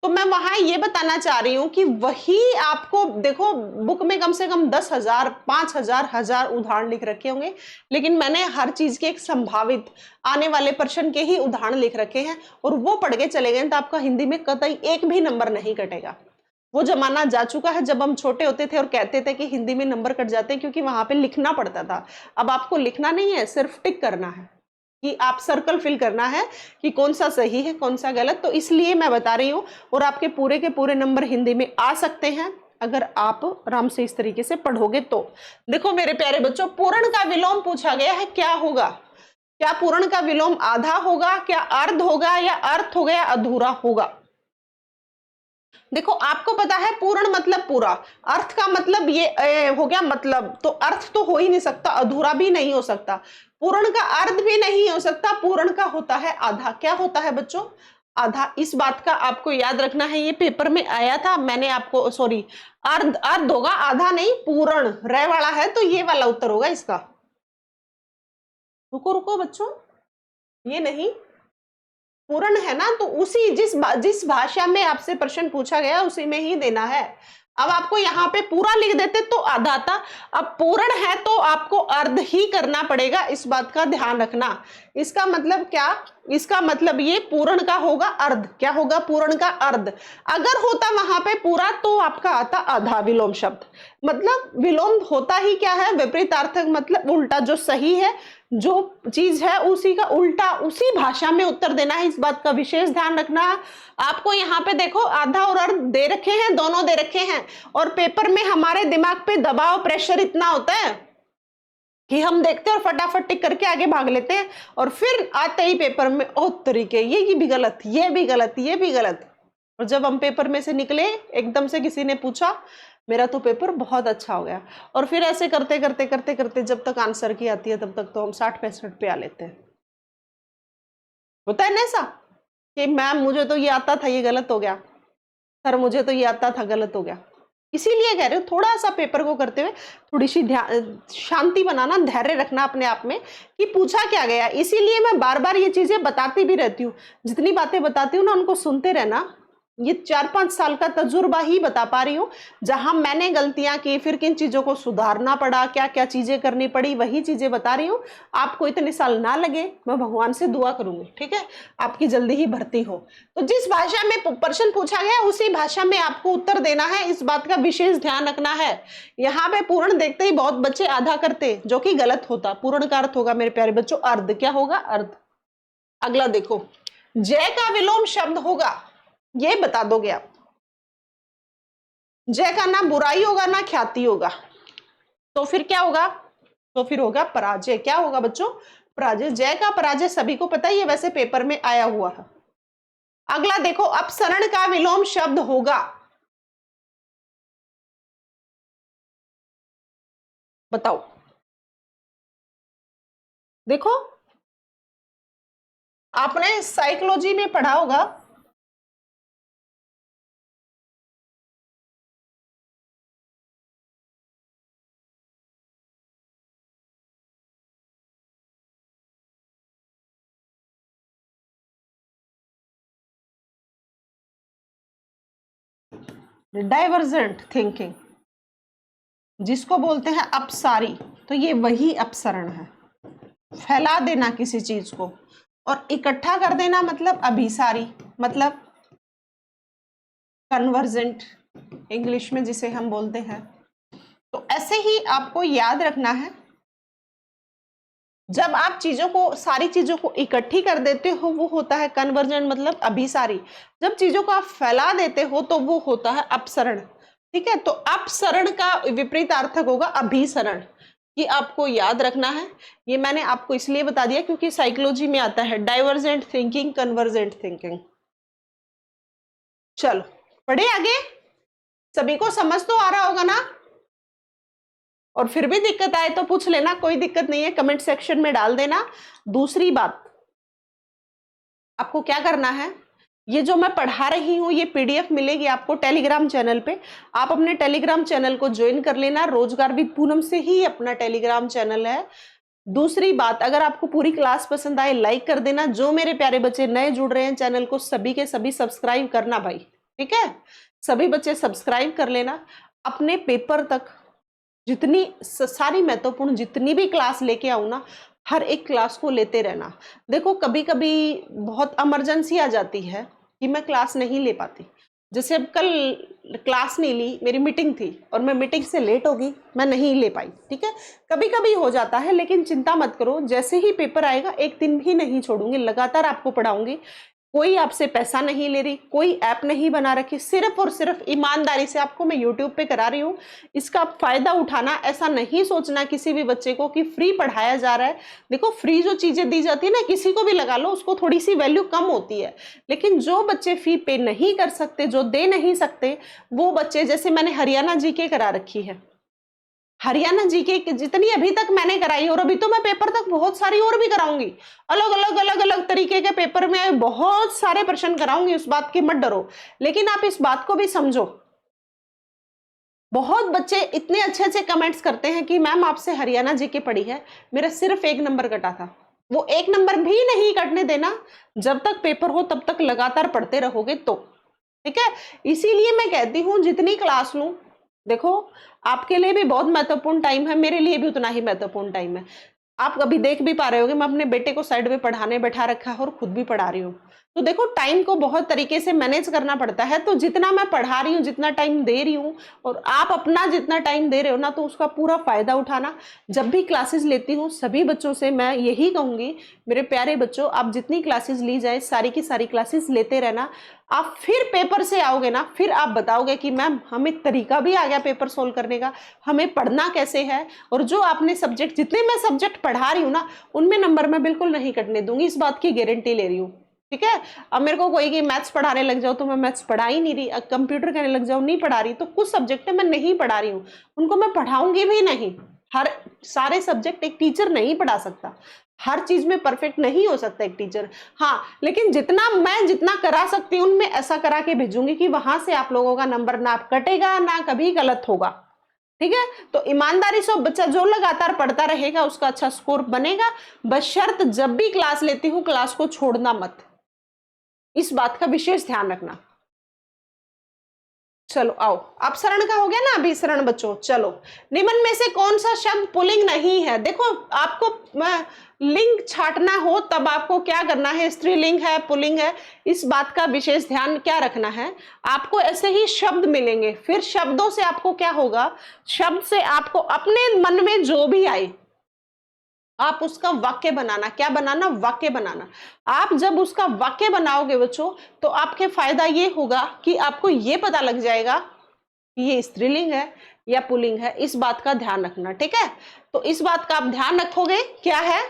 तो मैं वहां ये बताना चाह रही हूं कि वही आपको देखो, बुक में कम से कम 10,000 5,000 1000 उदाहरण लिख रखे होंगे, लेकिन मैंने हर चीज के एक संभावित आने वाले प्रश्न के ही उदाहरण लिख रखे हैं, और वो पढ़ के चले गए तो आपका हिंदी में कतई एक भी नंबर नहीं कटेगा। वो जमाना जा चुका है जब हम छोटे होते थे और कहते थे कि हिंदी में नंबर कट जाते हैं, क्योंकि वहां पे लिखना पड़ता था। अब आपको लिखना नहीं है, सिर्फ टिक करना है, कि आप सर्कल फिल करना है कि कौन सा सही है कौन सा गलत। तो इसलिए मैं बता रही हूं, और आपके पूरे के पूरे नंबर हिंदी में आ सकते हैं अगर आप आराम से इस तरीके से पढ़ोगे तो। देखो मेरे प्यारे बच्चों, पूर्ण का विलोम पूछा गया है, क्या होगा, क्या पूर्ण का विलोम आधा होगा, क्या अर्ध होगा, या अर्थ होगा, या अधूरा होगा। देखो आपको पता है पूर्ण मतलब पूरा, अर्थ का मतलब ये हो गया मतलब, तो अर्थ तो हो ही नहीं सकता, अधूरा भी नहीं हो सकता, पूर्ण का अर्ध भी नहीं हो सकता, पूर्ण का होता है आधा। क्या होता है बच्चों, आधा। इस बात का आपको याद रखना है, ये पेपर में आया था, मैंने आपको सॉरी, अर्ध अर्ध होगा, आधा नहीं, पूर्ण रे वाला है, तो ये वाला उत्तर होगा इसका। रुको रुको बच्चों, ये नहीं, पूर्ण है ना, तो उसी जिस भाषा में आपसे प्रश्न पूछा गया उसी में ही देना है। अब आपको यहाँ पे पूरा लिख देते तो आधा था, अब पूर्ण है तो आपको अर्ध ही करना पड़ेगा, इस बात का ध्यान रखना। इसका मतलब क्या, इसका मतलब ये पूर्ण का होगा अर्ध, क्या होगा, पूर्ण का अर्ध। अगर होता वहां पे पूरा तो आपका आता आधा विलोम शब्द। मतलब विलोम होता ही क्या है, विपरीतार्थक, मतलब उल्टा, जो सही है जो चीज है उसी का उल्टा उसी भाषा में उत्तर देना है, इस बात का विशेष ध्यान रखना। आपको यहाँ पे देखो आधा और अर्ध दे रखे हैं, दोनों दे रखे हैं, और पेपर में हमारे दिमाग पे दबाव प्रेशर इतना होता है कि हम देखते हैं और फटाफट टिक करके आगे भाग लेते हैं, और फिर आते ही पेपर में ओ तरीके, ये भी गलत, ये भी गलत, ये भी गलत। और जब हम पेपर में से निकले, एकदम से किसी ने पूछा, मेरा तो पेपर बहुत अच्छा हो गया, और फिर ऐसे करते करते करते करते जब तक आंसर की आती है तब तक तो हम 60-65 पे आ लेते हैं। होता है ना ऐसा कि मैम मुझे तो ये आता था, ये गलत हो गया, सर मुझे तो ये आता था, गलत हो गया। इसीलिए कह रहे हो थोड़ा सा पेपर को करते हुए थोड़ी सी शांति बनाना, धैर्य रखना अपने आप में कि पूछा क्या गया। इसीलिए मैं बार बार ये चीजें बताती भी रहती हूँ, जितनी बातें बताती हूँ ना उनको सुनते रहना। ये 4-5 साल का तजुर्बा ही बता पा रही हूँ, जहां मैंने गलतियां की, फिर किन चीजों को सुधारना पड़ा, क्या क्या चीजें करनी पड़ी, वही चीजें बता रही हूँ। आपको इतने साल ना लगे, मैं भगवान से दुआ करूंगी, ठीक है, आपकी जल्दी ही भर्ती हो। तो जिस भाषा में प्रश्न पूछा गया उसी भाषा में आपको उत्तर देना है, इस बात का विशेष ध्यान रखना है। यहाँ पे पूर्ण देखते ही बहुत बच्चे आधा करते, जो कि गलत होता। पूर्ण का अर्थ होगा मेरे प्यारे बच्चों अर्ध। क्या होगा, अर्ध। अगला देखो, जय का विलोम शब्द होगा, ये बता दोगे आप। जय का ना बुराई होगा ना ख्याति होगा, तो फिर क्या होगा, तो फिर होगा पराजय। क्या होगा बच्चों, पराजय। जय का पराजय सभी को पता ही है, वैसे पेपर में आया हुआ है। अगला देखो, अपसरण का विलोम शब्द होगा, बताओ। देखो, आपने साइकोलॉजी में पढ़ा होगा डाइवर्जेंट थिंकिंग, जिसको बोलते हैं अपसारी। तो ये वही अपसरण है, फैला देना किसी चीज को, और इकट्ठा कर देना मतलब अभिसारी, मतलब कन्वर्जेंट इंग्लिश में जिसे हम बोलते हैं। तो ऐसे ही आपको याद रखना है, जब आप चीजों को, सारी चीजों को इकट्ठी कर देते हो वो होता है कन्वर्जेंट मतलब अभिसारी। जब चीजों को आप फैला देते हो तो वो होता है अपसरण। ठीक है, तो अपसरण का विपरीत अर्थक होगा अभिसरण। ये आपको याद रखना है। ये मैंने आपको इसलिए बता दिया क्योंकि साइकोलॉजी में आता है डाइवर्जेंट थिंकिंग, कन्वर्जेंट थिंकिंग। चलो पढ़े आगे। सभी को समझ तो आ रहा होगा ना? और फिर भी दिक्कत आए तो पूछ लेना, कोई दिक्कत नहीं है, कमेंट सेक्शन में डाल देना। दूसरी बात, आपको क्या करना है, ये जो मैं पढ़ा रही हूं ये पीडीएफ मिलेगी आपको टेलीग्राम चैनल पे। आप अपने टेलीग्राम चैनल को ज्वाइन कर लेना, रोजगार विद पूनम से ही अपना टेलीग्राम चैनल है। दूसरी बात, अगर आपको पूरी क्लास पसंद आए लाइक कर देना। जो मेरे प्यारे बच्चे नए जुड़ रहे हैं चैनल को, सभी के सभी सब्सक्राइब करना भाई, ठीक है? सभी बच्चे सब्सक्राइब कर लेना। अपने पेपर तक जितनी सारी महत्वपूर्ण जितनी भी क्लास लेके आऊं ना, हर एक क्लास को लेते रहना। देखो कभी कभी बहुत इमरजेंसी आ जाती है कि मैं क्लास नहीं ले पाती। जैसे अब कल क्लास नहीं ली, मेरी मीटिंग थी और मैं मीटिंग से लेट हो गई, मैं नहीं ले पाई। ठीक है, कभी कभी हो जाता है, लेकिन चिंता मत करो, जैसे ही पेपर आएगा एक दिन भी नहीं छोड़ूंगी, लगातार आपको पढ़ाऊंगी। कोई आपसे पैसा नहीं ले रही, कोई ऐप नहीं बना रखी, सिर्फ और सिर्फ ईमानदारी से आपको मैं यूट्यूब पे करा रही हूँ। इसका फायदा उठाना, ऐसा नहीं सोचना किसी भी बच्चे को कि फ्री पढ़ाया जा रहा है। देखो फ्री जो चीजें दी जाती है ना, किसी को भी लगा लो, उसको थोड़ी सी वैल्यू कम होती है। लेकिन जो बच्चे फी पे नहीं कर सकते, जो दे नहीं सकते, वो बच्चे, जैसे मैंने हरियाणा जीके करा रखी है, हरियाणा जीके जितनी अभी तक मैंने कराई, और अभी तो मैं पेपर तक बहुत सारी और भी कराऊंगी। अलग अलग तरीके के पेपर में बहुत सारे प्रश्न कराऊंगी, उस बात की मत डरो। लेकिन आप इस बात को भी समझो, बहुत बच्चे इतने अच्छे अच्छे कमेंट्स करते हैं कि मैम आपसे हरियाणा जीके पढ़ी है, मेरा सिर्फ 1 नंबर कटा था। वो 1 नंबर भी नहीं कटने देना, जब तक पेपर हो तब तक लगातार पढ़ते रहोगे तो। ठीक है, इसीलिए मैं कहती हूं जितनी क्लास लूं, देखो आपके लिए भी बहुत महत्वपूर्ण टाइम है, मेरे लिए भी उतना ही महत्वपूर्ण टाइम है। आप कभी देख भी पा रहे होगे, मैं अपने बेटे को साइड में पढ़ाने बैठा रखा है और खुद भी पढ़ा रही हूँ। तो देखो टाइम को बहुत तरीके से मैनेज करना पड़ता है। तो जितना मैं पढ़ा रही हूँ, जितना टाइम दे रही हूँ, और आप अपना जितना टाइम दे रहे हो ना, तो उसका पूरा फायदा उठाना। जब भी क्लासेस लेती हूँ सभी बच्चों से मैं यही कहूंगी, मेरे प्यारे बच्चों, आप जितनी क्लासेस ली जाए सारी की सारी क्लासेस लेते रहना। आप फिर पेपर से आओगे ना, फिर आप बताओगे कि मैम हमें तरीका भी आ गया पेपर सोल्व करने का, हमें पढ़ना कैसे है। और जो आपने सब्जेक्ट, जितने मैं सब्जेक्ट पढ़ा रही हूँ ना, उनमें नंबर मैं बिल्कुल नहीं कटने दूंगी, इस बात की गारंटी ले रही हूँ। ठीक है, अब मेरे को कोई कि मैथ्स पढ़ाने लग जाओ, तो मैं मैथ्स पढ़ा ही नहीं रही, कंप्यूटर करने लग जाओ, नहीं पढ़ा रही। तो कुछ सब्जेक्ट है मैं नहीं पढ़ा रही हूँ, उनको मैं पढ़ाऊंगी भी नहीं। हर सारे सब्जेक्ट एक टीचर नहीं पढ़ा सकता, हर चीज में परफेक्ट नहीं हो सकता एक टीचर। हाँ, लेकिन जितना मैं जितना करा सकती हूँ उनमें ऐसा करा के भेजूंगी कि वहां से आप लोगों का नंबर ना कटेगा ना कभी गलत होगा। ठीक है, तो ईमानदारी से बच्चा जो लगातार पढ़ता रहेगा उसका अच्छा स्कोर बनेगा। बशर्त जब भी क्लास लेती हूँ क्लास को छोड़ना मत, इस बात का विशेष ध्यान रखना। चलो आओ, अपसरण का हो गया ना, अभिसरण बच्चों। चलो, निम्न में से कौन सा शब्द पुल्लिंग नहीं है? देखो आपको लिंग छांटना हो तब आपको क्या करना है, स्त्रीलिंग है पुल्लिंग है, इस बात का विशेष ध्यान क्या रखना है। आपको ऐसे ही शब्द मिलेंगे, फिर शब्दों से आपको क्या होगा, शब्द से आपको अपने मन में जो भी आए आप उसका वाक्य बनाना। क्या बनाना? वाक्य बनाना। आप जब उसका वाक्य बनाओगे बच्चों, तो आपके फायदा ये होगा कि आपको ये पता लग जाएगा कि ये स्त्रीलिंग है या पुल्लिंग है। इस बात का ध्यान रखना, ठीक है? तो इस बात का आप ध्यान रखोगे, क्या है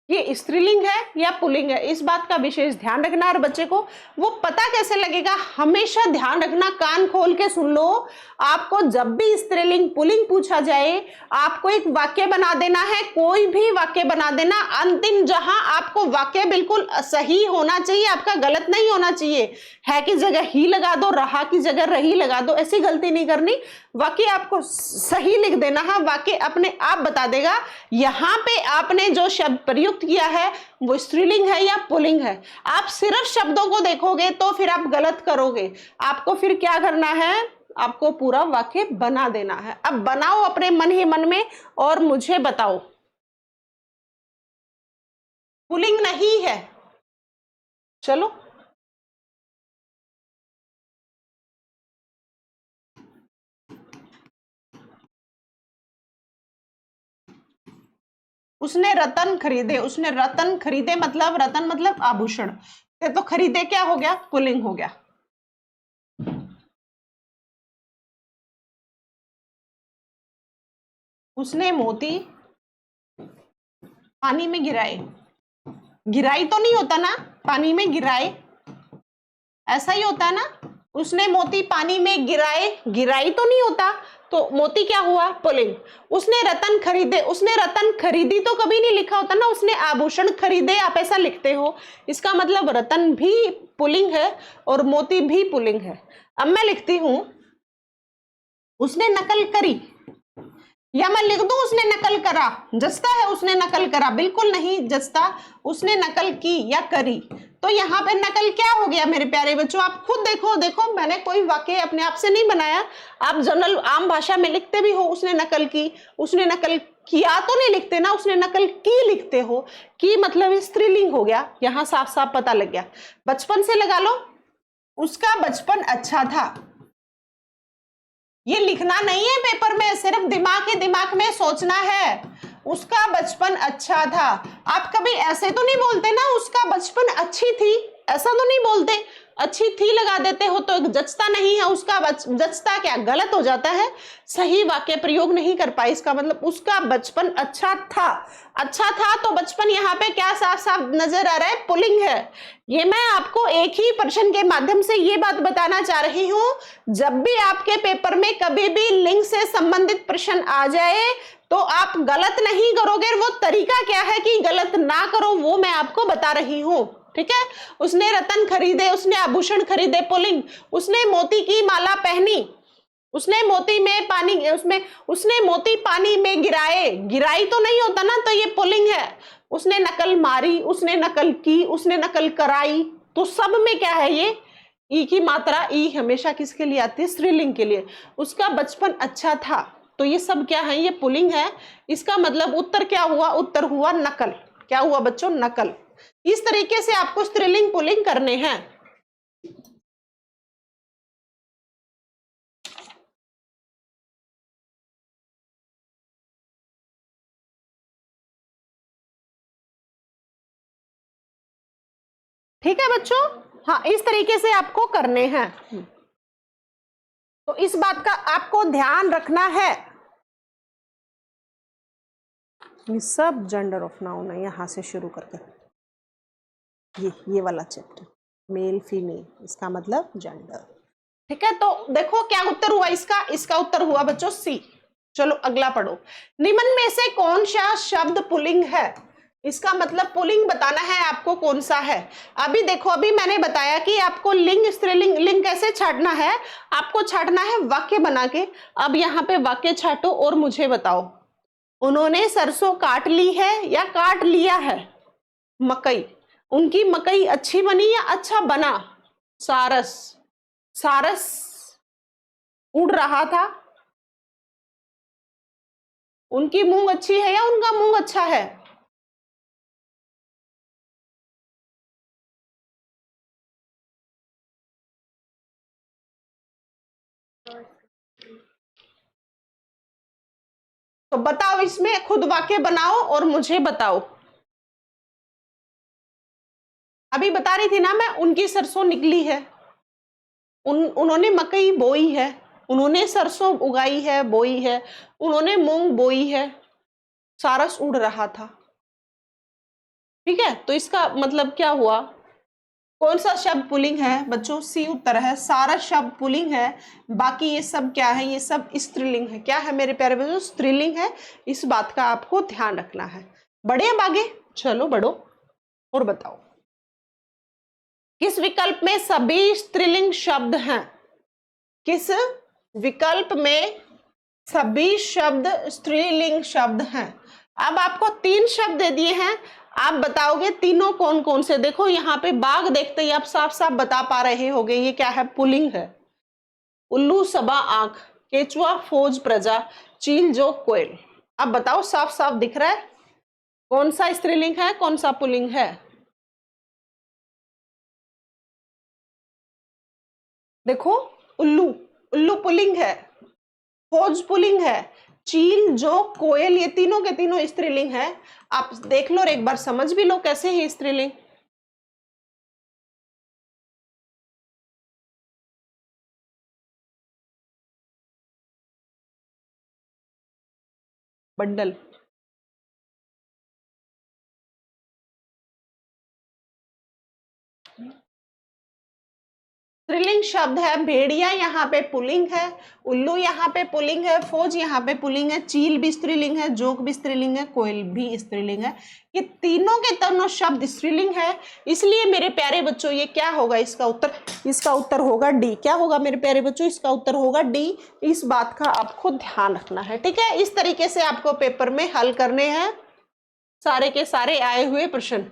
ये स्त्रीलिंग है या पुल्लिंग है, इस बात का विशेष ध्यान रखना। और बच्चे को वो पता कैसे लगेगा, हमेशा ध्यान रखना, कान खोल के सुन लो। आपको जब भी स्त्रीलिंग पुल्लिंग पूछा जाए, आपको एक वाक्य बना देना है, कोई भी वाक्य बना देना। अंतिम जहां आपको वाक्य बिल्कुल सही होना चाहिए, आपका गलत नहीं होना चाहिए। है की जगह ही लगा दो, रहा की जगह रही लगा दो, ऐसी गलती नहीं करनी। वाक्य आपको सही लिख देना है, वाक्य अपने आप बता देगा यहां पे आपने जो शब्द प्रयुक्त किया है वो स्त्रीलिंग है या पुल्लिंग है। आप सिर्फ शब्दों को देखोगे तो फिर आप गलत करोगे। आपको फिर क्या करना है, आपको पूरा वाक्य बना देना है। अब बनाओ अपने मन ही मन में और मुझे बताओ। पुल्लिंग नहीं है, चलो उसने रतन खरीदे, उसने रतन खरीदे मतलब रतन मतलब आभूषण, तो खरीदे क्या हो गया, पुल्लिंग हो गया। उसने मोती पानी में गिराए, गिराई तो नहीं होता ना, पानी में गिराए ऐसा ही होता है ना। उसने मोती पानी में गिराए, गिराई तो नहीं होता, तो मोती क्या हुआ, पुल्लिंग। उसने रतन खरीदे, उसने रतन खरीदी तो कभी नहीं लिखा होता ना, उसने आभूषण खरीदे आप ऐसा लिखते हो। इसका मतलब रतन भी पुल्लिंग है और मोती भी पुल्लिंग है। अब मैं लिखती हूं उसने नकल करी, या मैं लिख दूं उसने नकल करा। जचता है उसने नकल करा, बिल्कुल नहीं जचता। उसने नकल की या करी, तो यहाँ पे नकल क्या हो गया मेरे प्यारे बच्चों, आप खुद देखो। देखो मैंने कोई वाक्य अपने आप से नहीं बनाया, आप जनरल आम भाषा में लिखते भी हो उसने नकल की, उसने नकल किया तो नहीं लिखते ना, उसने नकल की लिखते हो। की मतलब स्त्रीलिंग हो गया, यहाँ साफ साफ पता लग गया। बचपन से लगा लो, उसका बचपन अच्छा था। ये लिखना नहीं है पेपर में, सिर्फ दिमाग ही दिमाग में सोचना है। उसका बचपन अच्छा था। आप कभी ऐसे तो नहीं बोलते ना उसका बचपन अच्छी थी, ऐसा तो नहीं बोलते, अच्छी थी लगा देते हो तो जचता नहीं है। उसका जचता क्या, गलत हो जाता है, सही वाक्य प्रयोग नहीं कर पाए। इसका मतलब उसका बचपन अच्छा था। अच्छा था तो बचपन यहाँ पे क्या साफ साफ नजर आ रहा है, पुल्लिंग है। ये मैं आपको एक ही प्रश्न के माध्यम से ये बात बताना चाह रही हूं, जब भी आपके पेपर में कभी भी लिंग से संबंधित प्रश्न आ जाए तो आप गलत नहीं करोगे। वो तरीका क्या है कि गलत ना करो वो मैं आपको बता रही हूं, ठीक है। उसने रतन खरीदे, उसने आभूषण खरीदे, पुल्लिंग। उसने मोती की माला पहनी, उसने मोती में पानी, उसने मोती पानी में गिराए, गिराई तो नहीं होता ना, तो ये पुल्लिंग है। उसने नकल मारी, उसने नकल की, उसने नकल कराई, तो सब में क्या है, ये ई की मात्रा, ई हमेशा किसके लिए आती है, स्त्रीलिंग के लिए। उसका बचपन अच्छा था, तो ये सब क्या है, ये पुल्लिंग है। इसका मतलब उत्तर क्या हुआ, उत्तर हुआ नकल। क्या हुआ बच्चों, नकल। इस तरीके से आपको स्त्रीलिंग पुल्लिंग करने हैं। ठीक है बच्चों, हाँ इस तरीके से आपको करने हैं। तो इस बात का आपको ध्यान रखना है। ये सब जेंडर ऑफ नाउन है, यहां से शुरू करके ये वाला चैप्टर मेल फीमेल, इसका मतलब जेंडर। ठीक है, तो देखो क्या उत्तर हुआ इसका, इसका उत्तर हुआ बच्चों सी। चलो अगला पढ़ो। निम्न में से कौन सा शब्द पुल्लिंग है, इसका मतलब पुल्लिंग बताना है आपको कौन सा है। अभी देखो, अभी मैंने बताया कि आपको लिंग स्त्रीलिंग लिंग कैसे छाटना है, आपको छाटना है वाक्य बना के। अब यहाँ पे वाक्य छाटो और मुझे बताओ, उन्होंने सरसों काट ली है या काट लिया है, मकई, उनकी मकई अच्छी बनी या अच्छा बना, सारस, सारस उड़ रहा था, उनकी मूंग अच्छी है या उनका मूंग अच्छा है। तो बताओ, इसमें खुद वाक्य बनाओ और मुझे बताओ। अभी बता रही थी ना मैं, उनकी सरसों निकली है, उन्होंने मकई बोई है, उन्होंने सरसों उगाई है, बोई है, उन्होंने मूंग बोई है, सारस उड़ रहा था। ठीक है, तो इसका मतलब क्या हुआ, कौन सा शब्द पुल्लिंग है बच्चों? सी उत्तर है, सारा शब्द पुल्लिंग है, बाकी ये सब क्या है, ये सब स्त्रीलिंग है। क्या है मेरे प्यारे बच्चों? स्त्रीलिंग है। इस बात का आपको ध्यान रखना है। बढ़े अब आगे, चलो बढ़ो और बताओ, किस विकल्प में सभी स्त्रीलिंग शब्द हैं? किस विकल्प में सभी शब्द स्त्रीलिंग शब्द हैं? अब आपको 3 शब्द दे दिए हैं, आप बताओगे तीनों कौन कौन से। देखो यहाँ पे बाघ देखते ही आप साफ साफ बता पा रहे होगे ये क्या है, पुल्लिंग है। उल्लू, सबा, आंख, केचुआ, फौज, प्रजा, चील, जोक, कोयल। अब बताओ, साफ साफ दिख रहा है कौन सा स्त्रीलिंग है, कौन सा पुल्लिंग है? देखो, उल्लू, उल्लू पुल्लिंग है, फौज पुल्लिंग है, चील, जोक, कोयल, ये तीनों के तीनों स्त्रीलिंग है। आप देख लो और एक बार समझ भी लो कैसे है स्त्रीलिंग। बंडल, स्त्रीलिंग शब्द है। भेड़िया यहाँ पे पुल्लिंग है, उल्लू यहाँ पे पुल्लिंग है, फौज यहाँ पे पुल्लिंग है, चील भी स्त्रीलिंग है, जोक भी स्त्रीलिंग है, कोयल भी स्त्रीलिंग है। ये तीनों के तीनों शब्द स्त्रीलिंग है। इसलिए मेरे प्यारे बच्चों ये क्या होगा इसका उत्तर? इसका उत्तर होगा डी। क्या होगा मेरे प्यारे बच्चों? इसका उत्तर होगा डी। इस बात का आपको ध्यान रखना है, ठीक है। इस तरीके से आपको पेपर में हल करने हैं सारे के सारे आए हुए प्रश्न।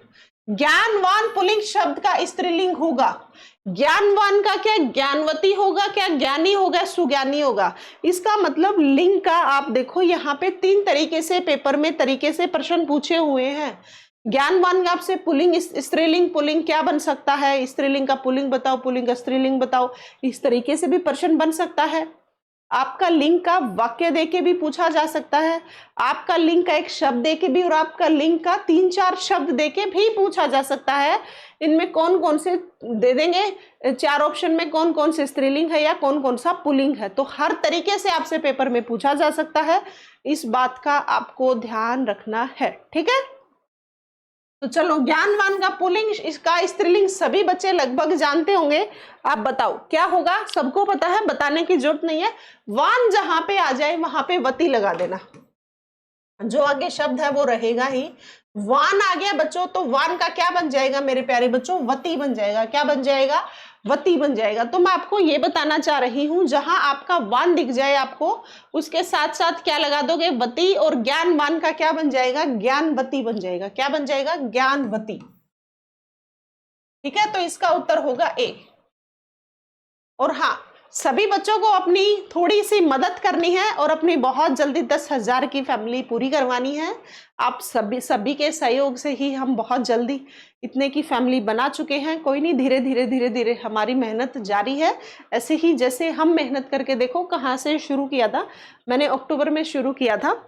ज्ञानवान पुल्लिंग शब्द का स्त्रीलिंग होगा। ज्ञानवान का क्या ज्ञानवती होगा, क्या ज्ञानी होगा, सुज्ञानी होगा। इसका मतलब लिंग का आप देखो यहाँ पे 3 तरीके से पेपर में तरीके से प्रश्न पूछे हुए हैं। ज्ञानवान का आपसे पुल्लिंग स्त्रीलिंग पुल्लिंग क्या बन सकता है, स्त्रीलिंग का पुल्लिंग बताओ, पुल्लिंग का स्त्रीलिंग बताओ, इस तरीके से भी प्रश्न बन सकता है। आपका लिंग का वाक्य देके भी पूछा जा सकता है, आपका लिंग का एक शब्द देके भी, और आपका लिंग का 3-4 शब्द देके भी पूछा जा सकता है। इनमें कौन कौन से दे देंगे, 4 ऑप्शन में कौन कौन से स्त्रीलिंग है या कौन कौन सा पुल्लिंग है, तो हर तरीके से आपसे पेपर में पूछा जा सकता है। इस बात का आपको ध्यान रखना है, ठीक है। तो चलो, ज्ञानवान का पुल्लिंग, इसका स्त्रीलिंग सभी बच्चे लगभग जानते होंगे। आप बताओ क्या होगा? सबको पता है, बताने की जरूरत नहीं है। वान जहां पे आ जाए वहां पे वती लगा देना, जो आगे शब्द है वो रहेगा ही। वान आ गया बच्चों, तो वान का क्या बन जाएगा मेरे प्यारे बच्चों? वती बन जाएगा। क्या बन जाएगा? वती बन जाएगा। तो मैं आपको ये बताना चाह रही हूं, जहां आपका वान दिख जाए आपको, उसके साथ साथ क्या लगा दोगे? वती, और ज्ञानवान का क्या बन जाएगा? ज्ञानवती बन जाएगा। क्या बन जाएगा? ज्ञानवती, ठीक है। तो इसका उत्तर होगा ए। और हाँ, सभी बच्चों को अपनी थोड़ी सी मदद करनी है और अपनी बहुत जल्दी 10,000 की फैमिली पूरी करवानी है। आप सभी के सहयोग से ही हम बहुत जल्दी इतने की फैमिली बना चुके हैं। कोई नहीं, धीरे धीरे धीरे धीरे हमारी मेहनत जारी है। ऐसे ही जैसे हम मेहनत करके, देखो कहाँ से शुरू किया था मैंने, अक्टूबर में शुरू किया था,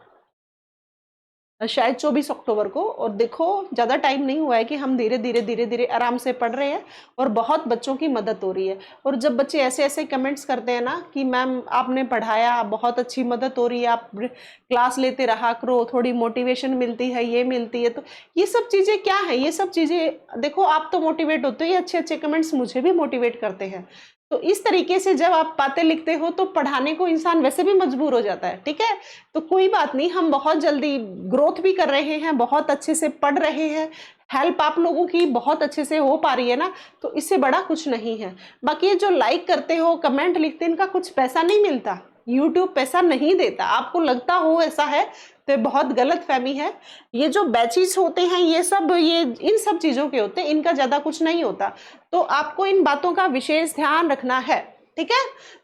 शायद 24 अक्टूबर को, और देखो ज़्यादा टाइम नहीं हुआ है कि हम धीरे धीरे आराम से पढ़ रहे हैं और बहुत बच्चों की मदद हो रही है। और जब बच्चे ऐसे ऐसे कमेंट्स करते हैं ना कि मैम आपने पढ़ाया, बहुत अच्छी मदद हो रही है, आप क्लास लेते रहा करो, थोड़ी मोटिवेशन मिलती है, ये मिलती है, तो ये सब चीज़ें क्या है? ये सब चीज़ें देखो, आप तो मोटिवेट होते हो, ये अच्छे अच्छे कमेंट्स मुझे भी मोटिवेट करते हैं। तो इस तरीके से जब आप बातें लिखते हो तो पढ़ाने को इंसान वैसे भी मजबूर हो जाता है, ठीक है। तो कोई बात नहीं, हम बहुत जल्दी ग्रोथ भी कर रहे हैं, बहुत अच्छे से पढ़ रहे हैं, हेल्प आप लोगों की बहुत अच्छे से हो पा रही है ना, तो इससे बड़ा कुछ नहीं है। बाकी ये जो लाइक करते हो, कमेंट लिखते हैं, इनका कुछ पैसा नहीं मिलता, यूट्यूब पैसा नहीं देता। आपको लगता हो ऐसा है तो बहुत गलत फहमी है। ये जो बैचेस होते हैं ये सब, ये इन सब चीज़ों के होते हैं, इनका ज़्यादा कुछ नहीं होता। तो आपको इन बातों का विशेष ध्यान रखना है, ठीक है।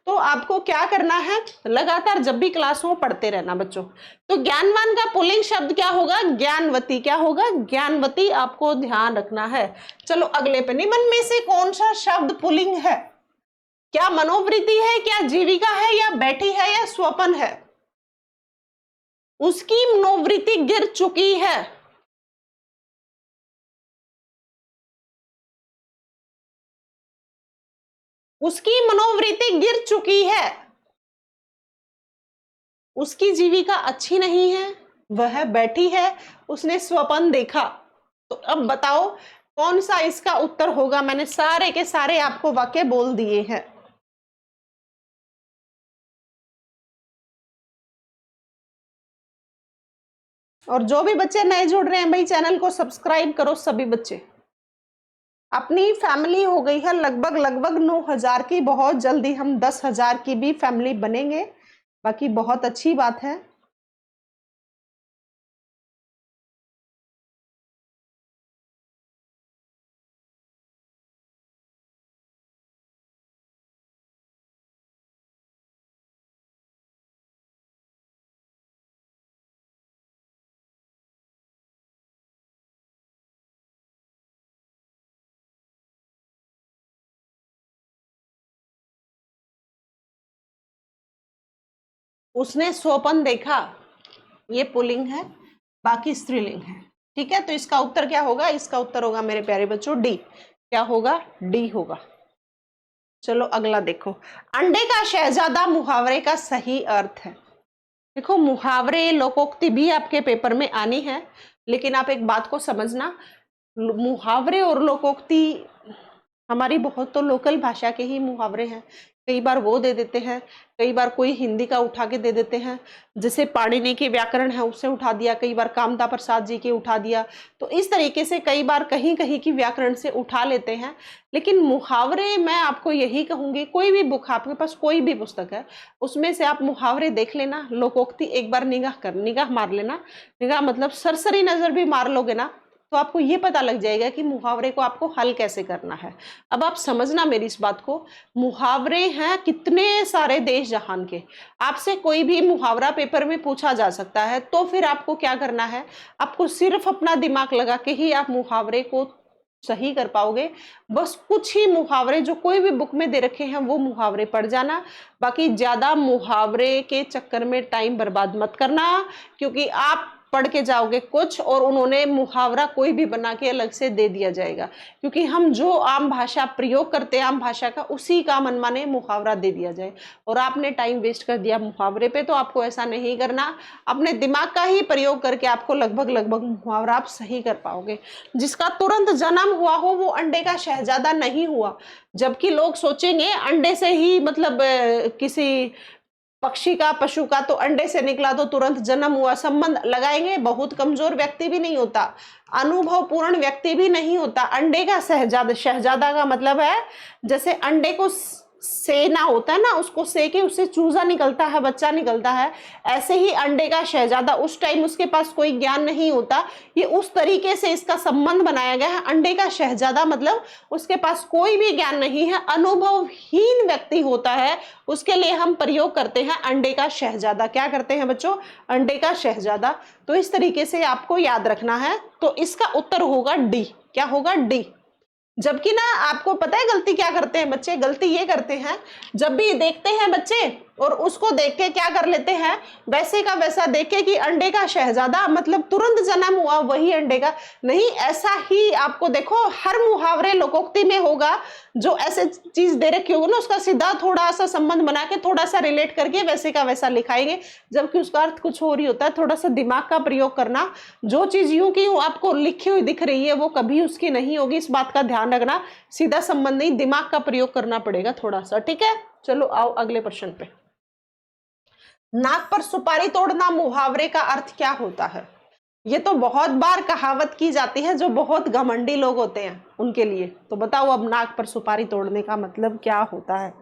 तो आपको क्या करना है, लगातार जब भी क्लास हो पढ़ते रहना बच्चों। तो ज्ञानवान का पुल्लिंग शब्द क्या होगा? ज्ञानवती। क्या होगा? ज्ञानवती, आपको ध्यान रखना है। चलो अगले पे, निम्न में से कौन सा शब्द पुल्लिंग है? क्या मनोवृत्ति है, क्या जीविका है, या बैठी है, या स्वपन है? उसकी मनोवृत्ति गिर चुकी है। उसकी मनोवृत्ति गिर चुकी है, उसकी जीविका अच्छी नहीं है, वह बैठी है, उसने स्वप्न देखा। तो अब बताओ कौन सा इसका उत्तर होगा। मैंने सारे के सारे आपको वाक्य बोल दिए हैं। और जो भी बच्चे नए जुड़ रहे हैं भाई, चैनल को सब्सक्राइब करो सभी बच्चे। अपनी फैमिली हो गई है लगभग लगभग 9,000 की, बहुत जल्दी हम 10,000 की भी फैमिली बनेंगे, बाकी बहुत अच्छी बात है। उसने सोपन देखा, ये पुल्लिंग है, बाकी स्त्रीलिंग है। ठीक है, तो इसका उत्तर क्या होगा? इसका उत्तर होगा मेरे प्यारे बच्चों डी। क्या होगा? डी होगा। चलो अगला देखो, अंडे का शहजादा मुहावरे का सही अर्थ है। देखो मुहावरे लोकोक्ति भी आपके पेपर में आनी है, लेकिन आप एक बात को समझना, मुहावरे और लोकोक्ति हमारी बहुत तो लोकल भाषा के ही मुहावरे हैं। कई बार वो दे देते हैं, कई बार कोई हिंदी का उठा के दे देते हैं, जैसे पाणिनि के व्याकरण है उसे उठा दिया, कई बार कामता प्रसाद जी के उठा दिया। तो इस तरीके से कई बार कहीं कहीं की व्याकरण से उठा लेते हैं। लेकिन मुहावरे मैं आपको यही कहूंगी, कोई भी बुक, आपके पास कोई भी पुस्तक है उसमें से आप मुहावरे देख लेना, लोकोक्ति एक बार निगाह मार लेना। निगाह मतलब सरसरी नजर भी मार लोगे ना, तो आपको ये पता लग जाएगा कि मुहावरे को आपको हल कैसे करना है। अब आप समझना मेरी इस बात को, मुहावरे हैं कितने सारे देश जहान के। आपसे कोई भी मुहावरा पेपर में पूछा जा सकता है, तो फिर आपको क्या करना है? आपको सिर्फ अपना दिमाग लगा के ही आप मुहावरे को सही कर पाओगे। बस कुछ ही मुहावरे जो कोई भी बुक में दे रखे हैं वो मुहावरे पढ़ जाना, बाकी ज्यादा मुहावरे के चक्कर में टाइम बर्बाद मत करना, क्योंकि आप पढ़ के जाओगे कुछ और उन्होंने मुहावरा कोई भी बना के अलग से दे दिया जाएगा, क्योंकि हम जो आम भाषा प्रयोग करते हैं आम भाषा का, उसी का मनमाने मुहावरा दे दिया जाए और आपने टाइम वेस्ट कर दिया मुहावरे पे। तो आपको ऐसा नहीं करना, अपने दिमाग का ही प्रयोग करके आपको लगभग लगभग मुहावरा आप सही कर पाओगे। जिसका तुरंत जन्म हुआ हो वो अंडे का शहजादा नहीं हुआ, जबकि लोग सोचेंगे अंडे से ही मतलब किसी पक्षी का, पशु का तो अंडे से निकला तो तुरंत जन्म हुआ, संबंध लगाएंगे। बहुत कमजोर व्यक्ति भी नहीं होता, अनुभव पूर्ण व्यक्ति भी नहीं होता। अंडे का शहजादा, शहजादा का मतलब है जैसे अंडे को सेना होता है ना, उसको से के उससे चूजा निकलता है, बच्चा निकलता है, ऐसे ही अंडे का शहजादा, उस टाइम उसके पास कोई ज्ञान नहीं होता, ये उस तरीके से इसका संबंध बनाया गया है। अंडे का शहजादा मतलब उसके पास कोई भी ज्ञान नहीं है, अनुभवहीन व्यक्ति होता है, उसके लिए हम प्रयोग करते हैं अंडे का शहजादा। क्या करते हैं बच्चों? अंडे का शहजादा। तो इस तरीके से आपको याद रखना है। तो इसका उत्तर होगा डी। क्या होगा? डी। जबकि ना आपको पता है गलती क्या करते हैं बच्चे? गलती ये करते हैं, जब भी देखते हैं बच्चे और उसको देख के क्या कर लेते हैं, वैसे का वैसा देख के कि अंडे का शहजादा मतलब तुरंत जन्म हुआ वही अंडे का। नहीं, ऐसा ही आपको देखो हर मुहावरे लोकोक्ति में होगा, जो ऐसे चीज दे रखी होगी ना उसका सीधा थोड़ा सा संबंध बना के थोड़ा सा रिलेट करके वैसे का वैसा लिखाएंगे, जबकि उसका अर्थ कुछ और ही होता है। थोड़ा सा दिमाग का प्रयोग करना, जो चीज यूं की आपको लिखी हुई दिख रही है वो कभी उसकी नहीं होगी, इस बात का ध्यान रखना। सीधा संबंध नहीं, दिमाग का प्रयोग करना पड़ेगा थोड़ा सा। ठीक है, चलो आओ अगले प्रश्न पे। नाक पर सुपारी तोड़ना मुहावरे का अर्थ क्या होता है? ये तो बहुत बार कहावत की जाती है, जो बहुत घमंडी लोग होते हैं उनके लिए। तो बताओ अब नाक पर सुपारी तोड़ने का मतलब क्या होता है?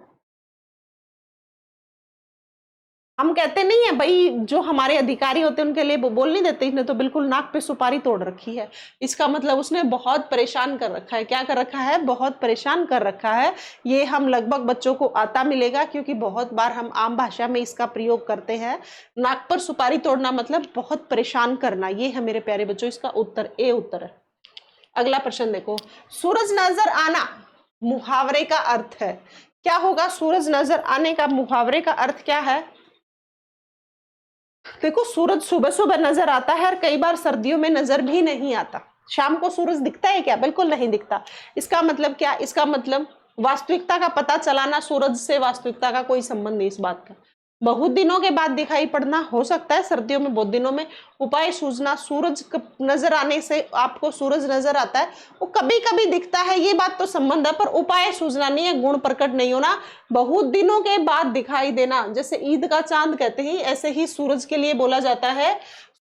हम कहते नहीं है भाई, जो हमारे अधिकारी होते हैं उनके लिए वो बोल नहीं देते, इसने तो बिल्कुल नाक पे सुपारी तोड़ रखी है। इसका मतलब उसने बहुत परेशान कर रखा है। क्या कर रखा है? बहुत परेशान कर रखा है। ये हम लगभग बच्चों को आता मिलेगा, क्योंकि बहुत बार हम आम भाषा में इसका प्रयोग करते हैं। नाक पर सुपारी तोड़ना मतलब बहुत परेशान करना। ये है मेरे प्यारे बच्चों इसका उत्तर, ए उत्तर है। अगला प्रश्न देखो, सूरज नजर आना मुहावरे का अर्थ है। क्या होगा? सूरज नजर आने का मुहावरे का अर्थ क्या है? देखो सूरज सुबह सुबह नजर आता है और कई बार सर्दियों में नजर भी नहीं आता। शाम को सूरज दिखता है क्या? बिल्कुल नहीं दिखता। इसका मतलब क्या? इसका मतलब वास्तविकता का पता चलाना। सूरज से वास्तविकता का कोई संबंध नहीं इस बात का। बहुत दिनों के बाद दिखाई पड़ना, हो सकता है सर्दियों में बहुत दिनों में। उपाय सूझना, सूरज नजर आने से, आपको सूरज नजर आता है, वो कभी कभी दिखता है, ये बात तो संबंध है, पर उपाय सूझना नहीं है, गुण प्रकट नहीं होना। बहुत दिनों के बाद दिखाई देना, जैसे ईद का चांद कहते हैं, ऐसे ही सूरज के लिए बोला जाता है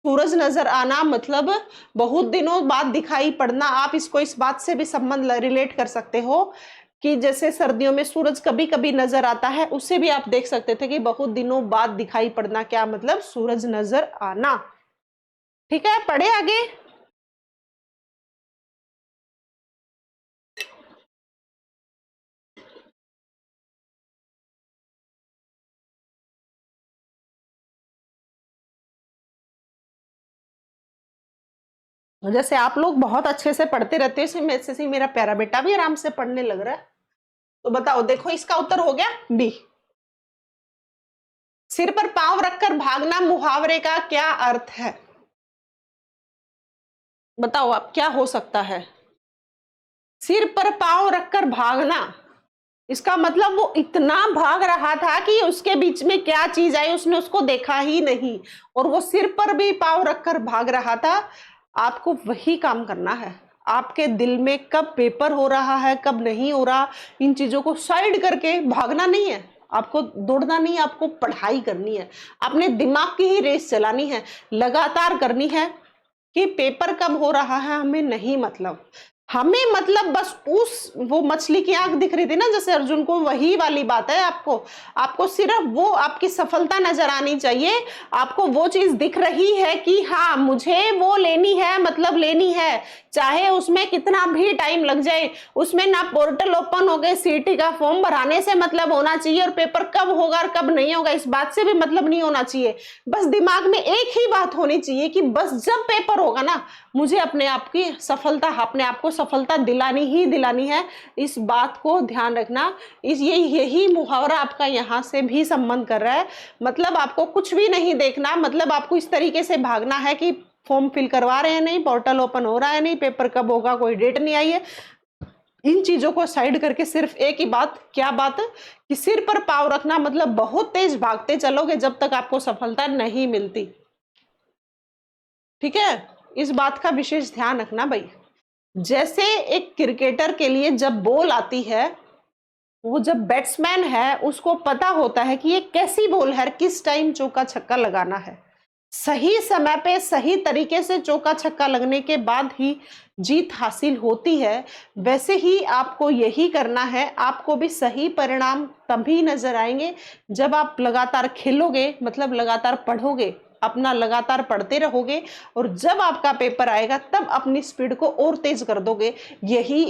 सूरज नजर आना, मतलब बहुत दिनों बाद दिखाई पड़ना। आप इसको इस बात से भी संबंध रिलेट कर सकते हो कि जैसे सर्दियों में सूरज कभी कभी नजर आता है, उससे भी आप देख सकते थे कि बहुत दिनों बाद दिखाई पड़ना, क्या मतलब सूरज नजर आना। ठीक है, पढ़े आगे। जैसे आप लोग बहुत अच्छे से पढ़ते रहते हो, वैसे ही मेरा प्यारा बेटा भी आराम से पढ़ने लग रहा है। तो बताओ, देखो इसका उत्तर हो गया बी। सिर पर पांव रखकर भागना मुहावरे का क्या अर्थ है? बताओ आप, क्या हो सकता है? सिर पर पांव रखकर भागना, इसका मतलब वो इतना भाग रहा था कि उसके बीच में क्या चीज आई उसने उसको देखा ही नहीं, और वो सिर पर भी पांव रखकर भाग रहा था। आपको वही काम करना है। आपके दिल में कब पेपर हो रहा है, कब नहीं हो रहा, इन चीजों को साइड करके भागना नहीं है। आपको दौड़ना नहीं, आपको पढ़ाई करनी है, अपने दिमाग की ही रेस चलानी है, लगातार करनी है। कि पेपर कब हो रहा है हमें नहीं मतलब, हमें मतलब बस उस वो मछली की आंख दिख रही थी ना जैसे अर्जुन को, वही वाली बात है। आपको आपको सिर्फ वो आपकी सफलता नजर आनी चाहिए। आपको वो चीज दिख रही है कि हाँ मुझे वो लेनी है, मतलब लेनी है, चाहे उसमें कितना भी टाइम लग जाए। उसमें ना पोर्टल ओपन हो गए, सीटी का फॉर्म भराने से मतलब होना चाहिए, और पेपर कब होगा और कब नहीं होगा इस बात से भी मतलब नहीं होना चाहिए। बस दिमाग में एक ही बात होनी चाहिए कि बस जब पेपर होगा ना, मुझे अपने आप की सफलता, अपने आप को सफलता दिलानी ही दिलानी है। इस बात को ध्यान रखना। यही मुहावरा आपका यहाँ से भी संबंध कर रहा है। मतलब आपको कुछ भी नहीं देखना, मतलब आपको इस तरीके से भागना है कि फॉर्म फिल करवा रहे हैं नहीं, पोर्टल ओपन हो रहा है नहीं, पेपर कब होगा कोई डेट नहीं आई है। इन चीजों को साइड करके सिर्फ एक ही बात, क्या बात, कि सिर पर पाँव रखना, मतलब बहुत तेज भागते चलोगे जब तक आपको सफलता नहीं मिलती। ठीक है, इस बात का विशेष ध्यान रखना भाई। जैसे एक क्रिकेटर के लिए जब बॉल आती है, वो जब बैट्समैन है उसको पता होता है कि ये कैसी बॉल है, किस टाइम चौका छक्का लगाना है, सही समय पे सही तरीके से चौका छक्का लगने के बाद ही जीत हासिल होती है। वैसे ही आपको यही करना है। आपको भी सही परिणाम तभी नजर आएंगे जब आप लगातार खेलोगे, मतलब लगातार पढ़ोगे, अपना लगातार पढ़ते रहोगे, और जब आपका पेपर आएगा तब अपनी स्पीड को और तेज कर दोगे। यही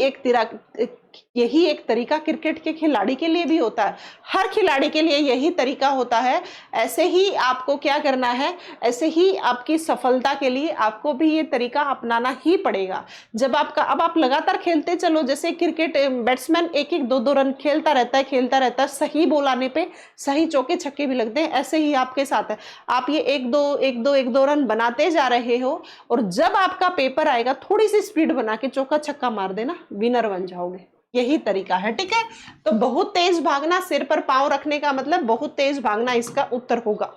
एक तरीका क्रिकेट के खिलाड़ी के लिए भी होता है। हर खिलाड़ी के लिए यही तरीका होता है। ऐसे ही आपको क्या करना है, ऐसे ही आपकी सफलता के लिए आपको भी ये तरीका अपनाना ही पड़ेगा। जब आपका, अब आप लगातार खेलते चलो, जैसे क्रिकेट बैट्समैन एक एक दो दो रन खेलता रहता है, खेलता रहता है, सही बॉल आने पे सही चौके छक्के भी लगते हैं। ऐसे ही आपके साथ है, आप ये एक दो रन बनाते जा रहे हो, और जब आपका पेपर आएगा थोड़ी सी स्पीड बना के चौका छक्का मार देना, विनर बन जाओगे। यही तरीका है। ठीक है, तो बहुत तेज भागना, सिर पर पांव रखने का मतलब बहुत तेज भागना, इसका उत्तर होगा।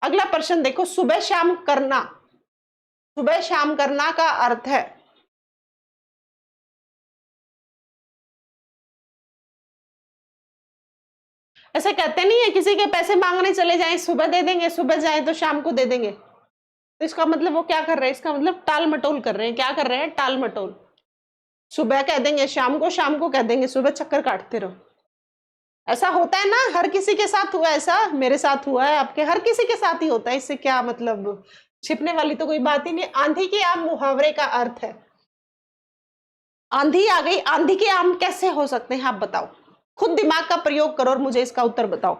अगला प्रश्न देखो, सुबह शाम करना, सुबह शाम करना का अर्थ है, ऐसे कहते नहीं है किसी के पैसे मांगने चले जाएं सुबह दे देंगे, सुबह जाए तो शाम को दे देंगे। तो इसका मतलब वो क्या कर रहे हैं, इसका मतलब टाल मटोल कर रहे हैं। क्या कर रहे हैं, टाल मटोल। सुबह कह देंगे शाम को, शाम को कह देंगे सुबह, चक्कर काटते रहो। ऐसा होता है ना, हर किसी के साथ हुआ, ऐसा मेरे साथ हुआ है, आपके हर किसी के साथ ही होता है। इससे क्या मतलब, छिपने वाली तो कोई बात ही नहीं। आंधी के आम मुहावरे का अर्थ है, आंधी आ गई, आंधी के आम कैसे हो सकते हैं आप बताओ, खुद दिमाग का प्रयोग करो और मुझे इसका उत्तर बताओ।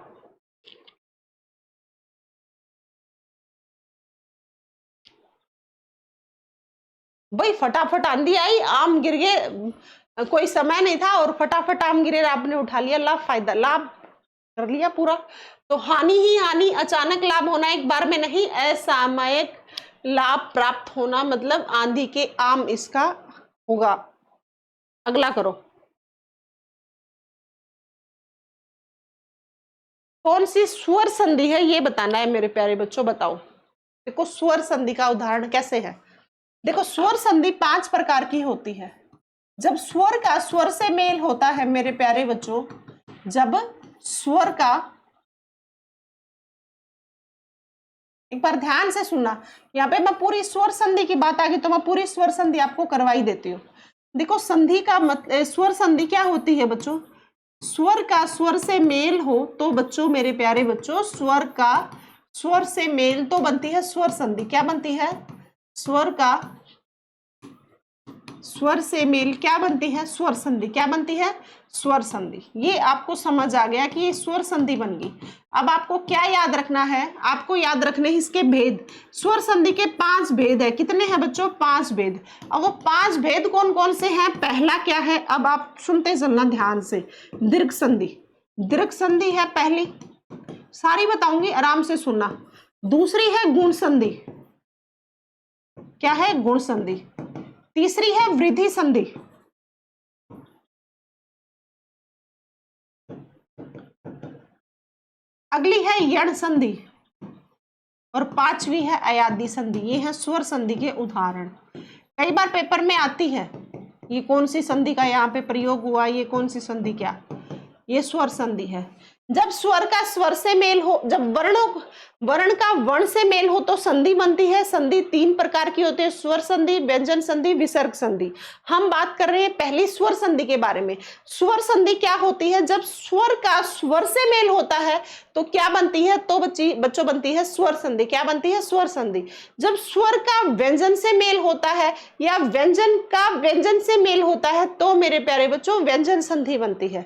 भाई फटाफट आंधी आई, आम गिर गए, कोई समय नहीं था और फटाफट आम गिरे, आपने उठा लिया, लाभ फायदा, लाभ कर लिया पूरा। तो हानि ही हानि, अचानक लाभ होना एक बार में नहीं, असामयिक लाभ प्राप्त होना, मतलब आंधी के आम इसका होगा। अगला करो। कौन सी स्वर संधि है ये बताना है मेरे प्यारे बच्चों, बताओ। देखो स्वर संधि का उदाहरण कैसे है। देखो स्वर संधि 5 प्रकार की होती है। जब स्वर का स्वर से मेल होता है मेरे प्यारे बच्चों, जब स्वर का, एक बार ध्यान से सुनना, यहाँ पे मैं पूरी स्वर संधि की बात आ गई तो मैं पूरी स्वर संधि आपको करवाई देती हूँ। देखो संधि का मतलब, स्वर संधि क्या होती है बच्चों, स्वर का स्वर से मेल हो तो बच्चों, मेरे प्यारे बच्चों, स्वर का स्वर से मेल तो बनती है स्वर संधि। क्या बनती है, स्वर का स्वर से मेल क्या बनती है, स्वर संधि। क्या बनती है, स्वर संधि। ये आपको समझ आ गया कि ये स्वर संधि बन गई। अब आपको क्या याद रखना है, आपको याद रखने इसके भेद। स्वर संधि के 5 भेद है। कितने हैं बच्चों, 5 भेद। अब वो 5 भेद कौन कौन से हैं, पहला क्या है, अब आप सुनते चलना ध्यान से। दीर्घ संधि, दीर्घ संधि है पहली, सारी बताऊंगी आराम से सुनना। दूसरी है गुण संधि, क्या है, गुण संधि। तीसरी है वृद्धि संधि, अगली है यण संधि, और 5वीं है अयादी संधि। ये है स्वर संधि के उदाहरण। कई बार पेपर में आती है, ये कौन सी संधि का यहाँ पे प्रयोग हुआ, ये कौन सी संधि, क्या, ये स्वर संधि है। जब स्वर का स्वर से मेल हो, जब वर्ण का वर्ण से मेल हो तो संधि बनती है। संधि 3 प्रकार की होती है, स्वर संधि, व्यंजन संधि, विसर्ग संधि। हम बात कर रहे हैं पहली स्वर संधि के बारे में। स्वर संधि क्या होती है, जब स्वर का स्वर से मेल होता है तो क्या बनती है, तो बच्चों बनती है स्वर संधि। क्या बनती है, स्वर संधि। जब स्वर का व्यंजन से मेल होता है या व्यंजन का व्यंजन से मेल होता है तो मेरे प्यारे बच्चों व्यंजन संधि बनती है।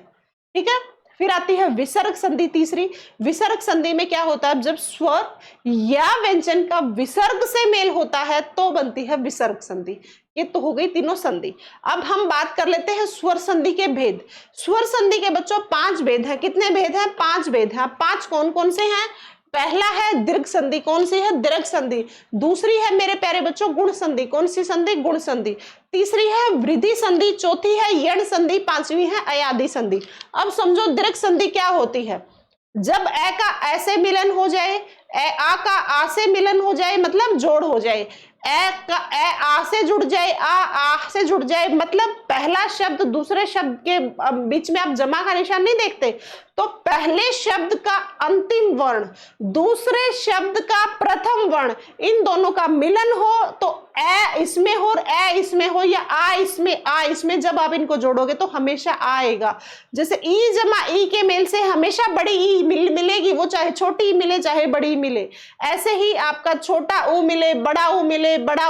ठीक है, फिर आती है विसर्ग संधि तीसरी। विसर्ग संधि में क्या होता है, जब स्वर या व्यंजन का विसर्ग से मेल होता है तो बनती है विसर्ग संधि। ये तो हो गई तीनों संधि। अब हम बात कर लेते हैं स्वर संधि के भेद। स्वर संधि के बच्चों 5 भेद है। कितने भेद हैं, 5 भेद हैं। 5 कौन कौन से हैं, पहला है दीर्घ संधि, कौन सी है, दीर्घ संधि। दूसरी है मेरे प्यारे बच्चों गुण संधि, कौन सी संधि, गुण संधि। तीसरी है वृद्धि संधि, चौथी है यण संधि, 5वीं है अयादी संधि। अब समझो दीर्घ संधि क्या होती है, जब ए का ऐसे मिलन हो जाए, आ का आ से मिलन हो जाए मतलब जोड़ हो जाए, ए का ए आ से जुड़ जाए, आ से जुड़ जाए, मतलब पहला शब्द दूसरे शब्द के बीच में आप जमा का निशान नहीं देखते, तो पहले शब्द का अंतिम वर्ण दूसरे शब्द का प्रथम वर्ण, इन दोनों का मिलन हो तो ए इसमें हो और ए इसमें हो, या आ इसमें जब आप इनको जोड़ोगे तो हमेशा आएगा। जैसे ई जमा ई के मेल से हमेशा बड़ी ई मिलेगी, वो चाहे छोटी मिले चाहे बड़ी मिले। ऐसे ही आपका छोटा ऊ मिले, बड़ा ऊ मिले, बड़ा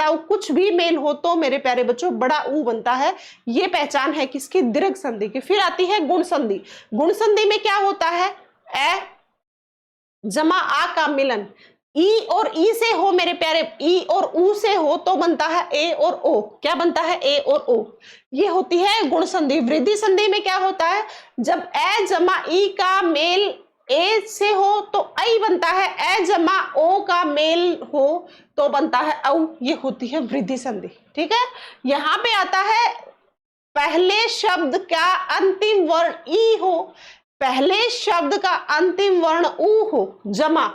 ऊ कुछ भी मेल हो तो मेरे प्यारे बच्चों बड़ा ऊ बनता है। ये पहचान है किसकी, दीर्घ संधि की। फिर आती है गुण संधि। गुण संधि में क्या होता है, ए जमा आ का मिलन, ई और ई से हो मेरे प्यारे, ई और ऊ से हो तो बनता है ए और ओ। क्या बनता है, ए और ओ। ये होती है गुण संधि। वृद्धि संधि में क्या होता है, जब ए जमा ई का मेल ए से हो तो आई बनता है, ए जमा ओ का मेल हो तो बनता है औ। ये होती है वृद्धि संधि। ठीक है, यहां पे आता है पहले शब्द का अंतिम वर्ण ई हो, पहले शब्द का अंतिम वर्ण ऊ हो जमा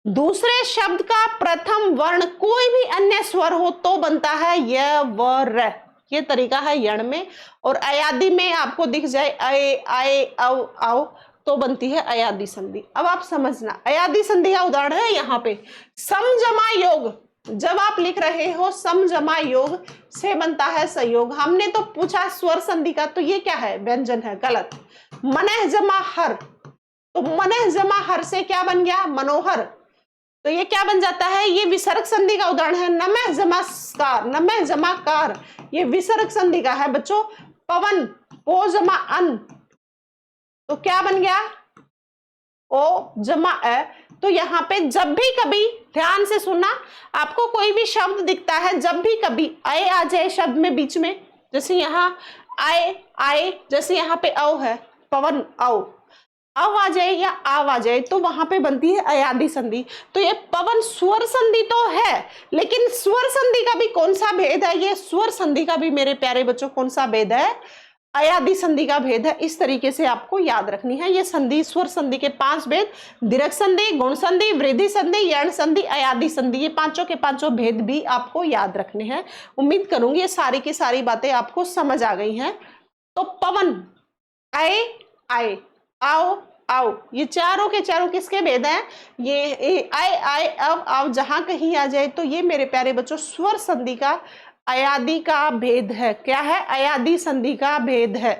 दूसरे शब्द का प्रथम वर्ण कोई भी अन्य स्वर हो तो बनता है य व र। ये तरीका है यण में। और अयादी में आपको दिख जाए अय आए औ आओ तो बनती है अयादी संधि। अब आप समझना, अयादी संधि का उदाहरण है यहाँ पे समजमा योग। जब आप लिख रहे हो समजमा योग से बनता है संयोग। हमने तो पूछा स्वर संधि का, तो ये क्या है, व्यंजन है, गलत। मनह जमा हर, तो मनह जमा हर से क्या बन गया, मनोहर। तो ये क्या बन जाता है, ये विसर्ग संधि का उदाहरण है। नमः जमा कार, नमः जमा कार, ये विसर्ग संधि का है बच्चों। पवन, पो जमा अन, तो क्या बन गया, ओ जमा अ। तो यहाँ पे जब भी कभी, ध्यान से सुनना, आपको कोई भी शब्द दिखता है, जब भी कभी आए आ जाए शब्द में बीच में, जैसे यहाँ आए आए, जैसे यहाँ पे औ है, पवन औ, अव आ जाए या आव आ जाए तो वहां पे बनती है अयादी संधि। तो ये पवन स्वर संधि तो है, लेकिन स्वर संधि का भी कौन सा भेद है, ये स्वर संधि का भी मेरे प्यारे बच्चों कौन सा भेद है, अयादी संधि का भेद है। इस तरीके से आपको याद रखनी है। ये संधि, स्वर संधि के 5 भेद, दीर्घ संधि, गुण संधि, वृद्धि संधि, यण संधि, अयादी संधि, ये पांचों के पांचों भेद भी आपको याद रखने हैं। उम्मीद करूंगी ये सारी की सारी बातें आपको समझ आ गई हैं। तो पवन, आए, आए, आओ, आओ, ये चारों के चारों किसके भेद हैं? ये आए, आए, अब, आओ जहां कहीं आ जाए तो ये मेरे प्यारे बच्चों स्वर संधि का अयादी का भेद है। क्या है? अयादी संधि का भेद है।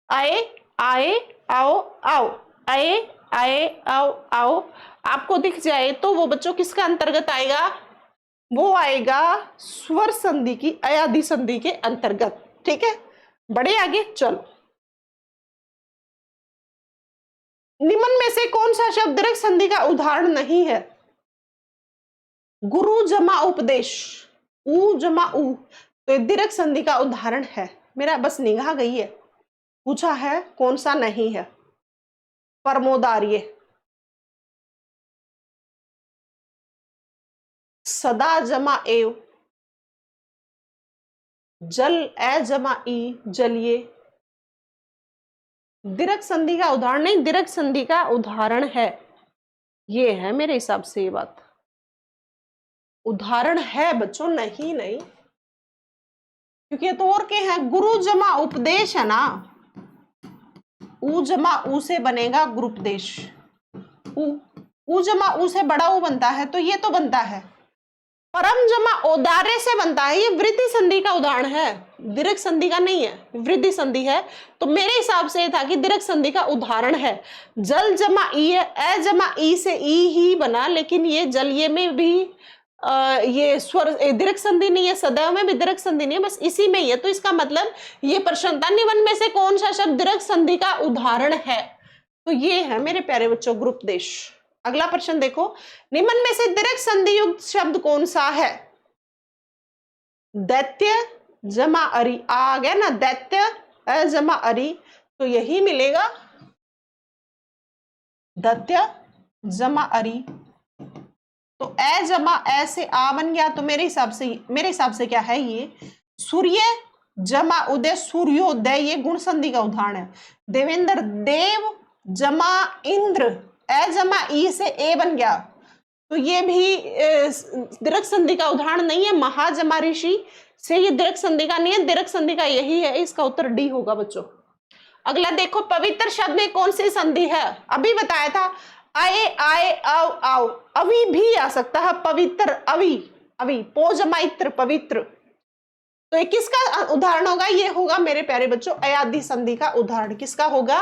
आए, आए, आओ, आओ, आए, आए, आओ, आओ, आपको दिख जाए तो वो बच्चों किसका अंतर्गत आएगा? वो आएगा स्वर संधि की अयादी संधि के अंतर्गत। ठीक है, बढ़े आगे। चलो, निम्न में से कौन सा शब्द दीर्घ संधि का उदाहरण नहीं है? गुरु जमा उपदेश, ऊ जमा ऊ, तो दीर्घ संधि का उदाहरण है। मेरा बस निगाह गई है, पूछा है कौन सा नहीं है। परमोदार्य, सदा जमा एव, जल ए जमा ई, जलिए, दीर्घ संधि का उदाहरण नहीं, दीर्घ संधि का उदाहरण है। ये है मेरे हिसाब से ये बात, उदाहरण है बच्चों, नहीं नहीं, क्योंकि ये तो और के हैं। गुरु जमा उपदेश है ना, ऊ जमा ऊ से बनेगा गुरुपदेश। ऊ जमा ऊ से बड़ा ऊ बनता है, तो ये तो बनता है। परम जमा औदार्य से बनता है, ये वृद्धि संधि का उदाहरण है, दीर्घ संधि का नहीं है, वृद्धि संधि है। तो मेरे हिसाब से था कि दीर्घ संधि का उदाहरण है। जल जमा ई है, ए जमा ई से ई ही बना, लेकिन ये जलिए में भी ये स्वर दीर्घ संधि नहीं है, सदैव में भी दीर्घ संधि नहीं है, बस इसी में ही है। तो इसका मतलब ये प्रश्न था, निम्न में से कौन सा शब्द दीर्घ संधि का उदाहरण है? तो ये है मेरे प्यारे बच्चों गुरुपदेश। अगला प्रश्न देखो, निम्न में से दीर्घ संधि युक्त शब्द कौन सा है? दैत्य जमा अरि, आ गया ना, दैत्य जमा अरि, तो यही मिलेगा, दैत्य जमा अरि। तो ए जमा ए से आ बन गया। तो मेरे हिसाब से क्या है? ये सूर्य जमा उदय, सूर्योदय, ये गुण संधि का उदाहरण है। देवेंद्र, देव जमा इंद्र, ए जमा ई से ए बन गया, तो ये भी दीर्घ संधि का उदाहरण नहीं है। महाजमा ऋषि से ये दीर्घ संधि का नहीं है, दीर्घ संधि का यही है। इसका उत्तर डी होगा बच्चों। अगला देखो, पवित्र शब्द में कौन सी संधि है? अभी बताया था, आए, आए, आओ, आओ, अभी भी आ सकता है, पवित्र, अभी, अभी, पोजमाइत्र, पवित्र, तो ये किसका उदाहरण होगा? ये होगा मेरे प्यारे बच्चों अयादी संधि का उदाहरण। किसका होगा?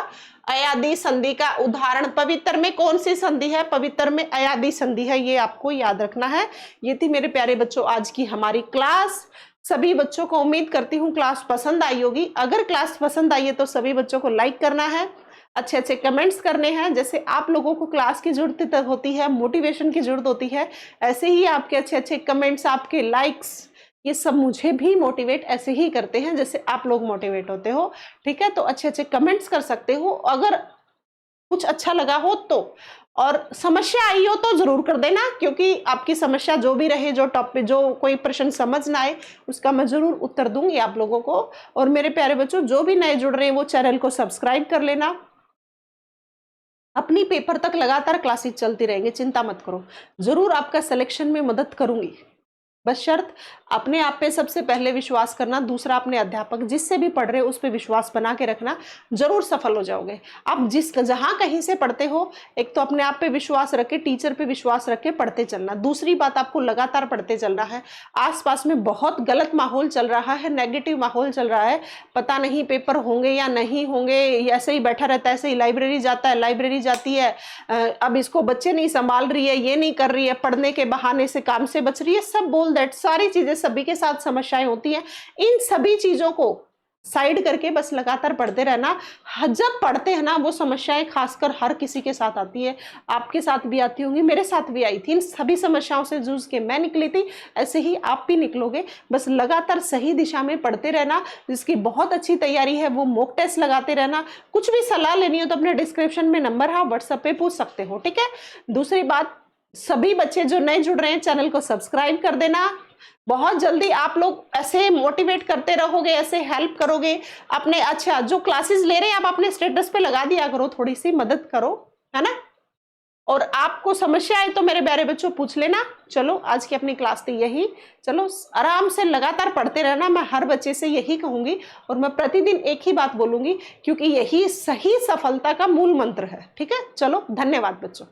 अयादी संधि का उदाहरण। पवित्र में कौन सी संधि है? पवित्र में अयादी संधि है, ये आपको याद रखना है। ये थी मेरे प्यारे बच्चों आज की हमारी क्लास। सभी बच्चों को उम्मीद करती हूँ क्लास पसंद आई होगी। अगर क्लास पसंद आई है तो सभी बच्चों को लाइक करना है, अच्छे अच्छे कमेंट्स करने हैं। जैसे आप लोगों को क्लास की जरूरत होती है, मोटिवेशन की जरूरत होती है, ऐसे ही आपके अच्छे अच्छे कमेंट्स, आपके लाइक्स, ये सब मुझे भी मोटिवेट ऐसे ही करते हैं जैसे आप लोग मोटिवेट होते हो। ठीक है, तो अच्छे अच्छे कमेंट्स कर सकते हो अगर कुछ अच्छा लगा हो तो, और समस्या आई हो तो जरूर कर देना, क्योंकि आपकी समस्या जो भी रहे, जो टॉपिक, जो कोई प्रश्न समझ ना आए, उसका मैं जरूर उत्तर दूंगी आप लोगों को। और मेरे प्यारे बच्चों जो भी नए जुड़ रहे हैं वो चैनल को सब्सक्राइब कर लेना। अपनी पेपर तक लगातार क्लासेस चलती रहेंगी, चिंता मत करो, जरूर आपका सिलेक्शन में मदद करूंगी। बस शर्त अपने आप पे सबसे पहले विश्वास करना, दूसरा अपने अध्यापक जिससे भी पढ़ रहे हो उस पर विश्वास बना के रखना, जरूर सफल हो जाओगे। आप जहां कहीं से पढ़ते हो, एक तो अपने आप पे विश्वास रख के, टीचर पे विश्वास रख के पढ़ते चलना। दूसरी बात, आपको लगातार पढ़ते चलना है। आसपास में बहुत गलत माहौल चल रहा है, नेगेटिव माहौल चल रहा है, पता नहीं पेपर होंगे या नहीं होंगे, ऐसे ही बैठा रहता है, ऐसे ही लाइब्रेरी जाता है, लाइब्रेरी जाती है, अब इसको बच्चे नहीं संभाल रही है, ये नहीं कर रही है, पढ़ने के बहाने से काम से बच रही है, सब बोल दैट, सारी चीजें, सभी के साथ समस्याएं होती हैं। इन सभी चीजों को साइड करके बस लगातार पढ़ते रहना। जब पढ़ते हैं ना, वो समस्याएं खासकर हर किसी के साथ आती है, आपके साथ भी आती होंगी, मेरे साथ भी आई थी। इन सभी समस्याओं से जूझ के मैं निकली थी, ऐसे ही आप भी निकलोगे। बस लगातार सही दिशा में पढ़ते रहना। जिसकी बहुत अच्छी तैयारी है वो मॉक टेस्ट लगाते रहना। कुछ भी सलाह लेनी हो तो अपने डिस्क्रिप्शन में नंबर है, व्हाट्सएप पे पूछ सकते हो। ठीक है, दूसरी बात, सभी बच्चे जो नए जुड़ रहे हैं चैनल को सब्सक्राइब कर देना, बहुत जल्दी आप लोग ऐसे मोटिवेट करते रहोगे, ऐसे हेल्प करोगे अपने। अच्छा, जो क्लासेस ले रहे हैं आप अपने स्टेटस पे लगा दिया करो, थोड़ी सी मदद करो, है ना। और आपको समस्या है तो मेरे प्यारे बच्चों पूछ लेना। चलो आज की अपनी क्लास थी यही। चलो आराम से लगातार पढ़ते रहना, मैं हर बच्चे से यही कहूंगी और मैं प्रतिदिन एक ही बात बोलूंगी, क्योंकि यही सही सफलता का मूल मंत्र है। ठीक है, चलो धन्यवाद बच्चों।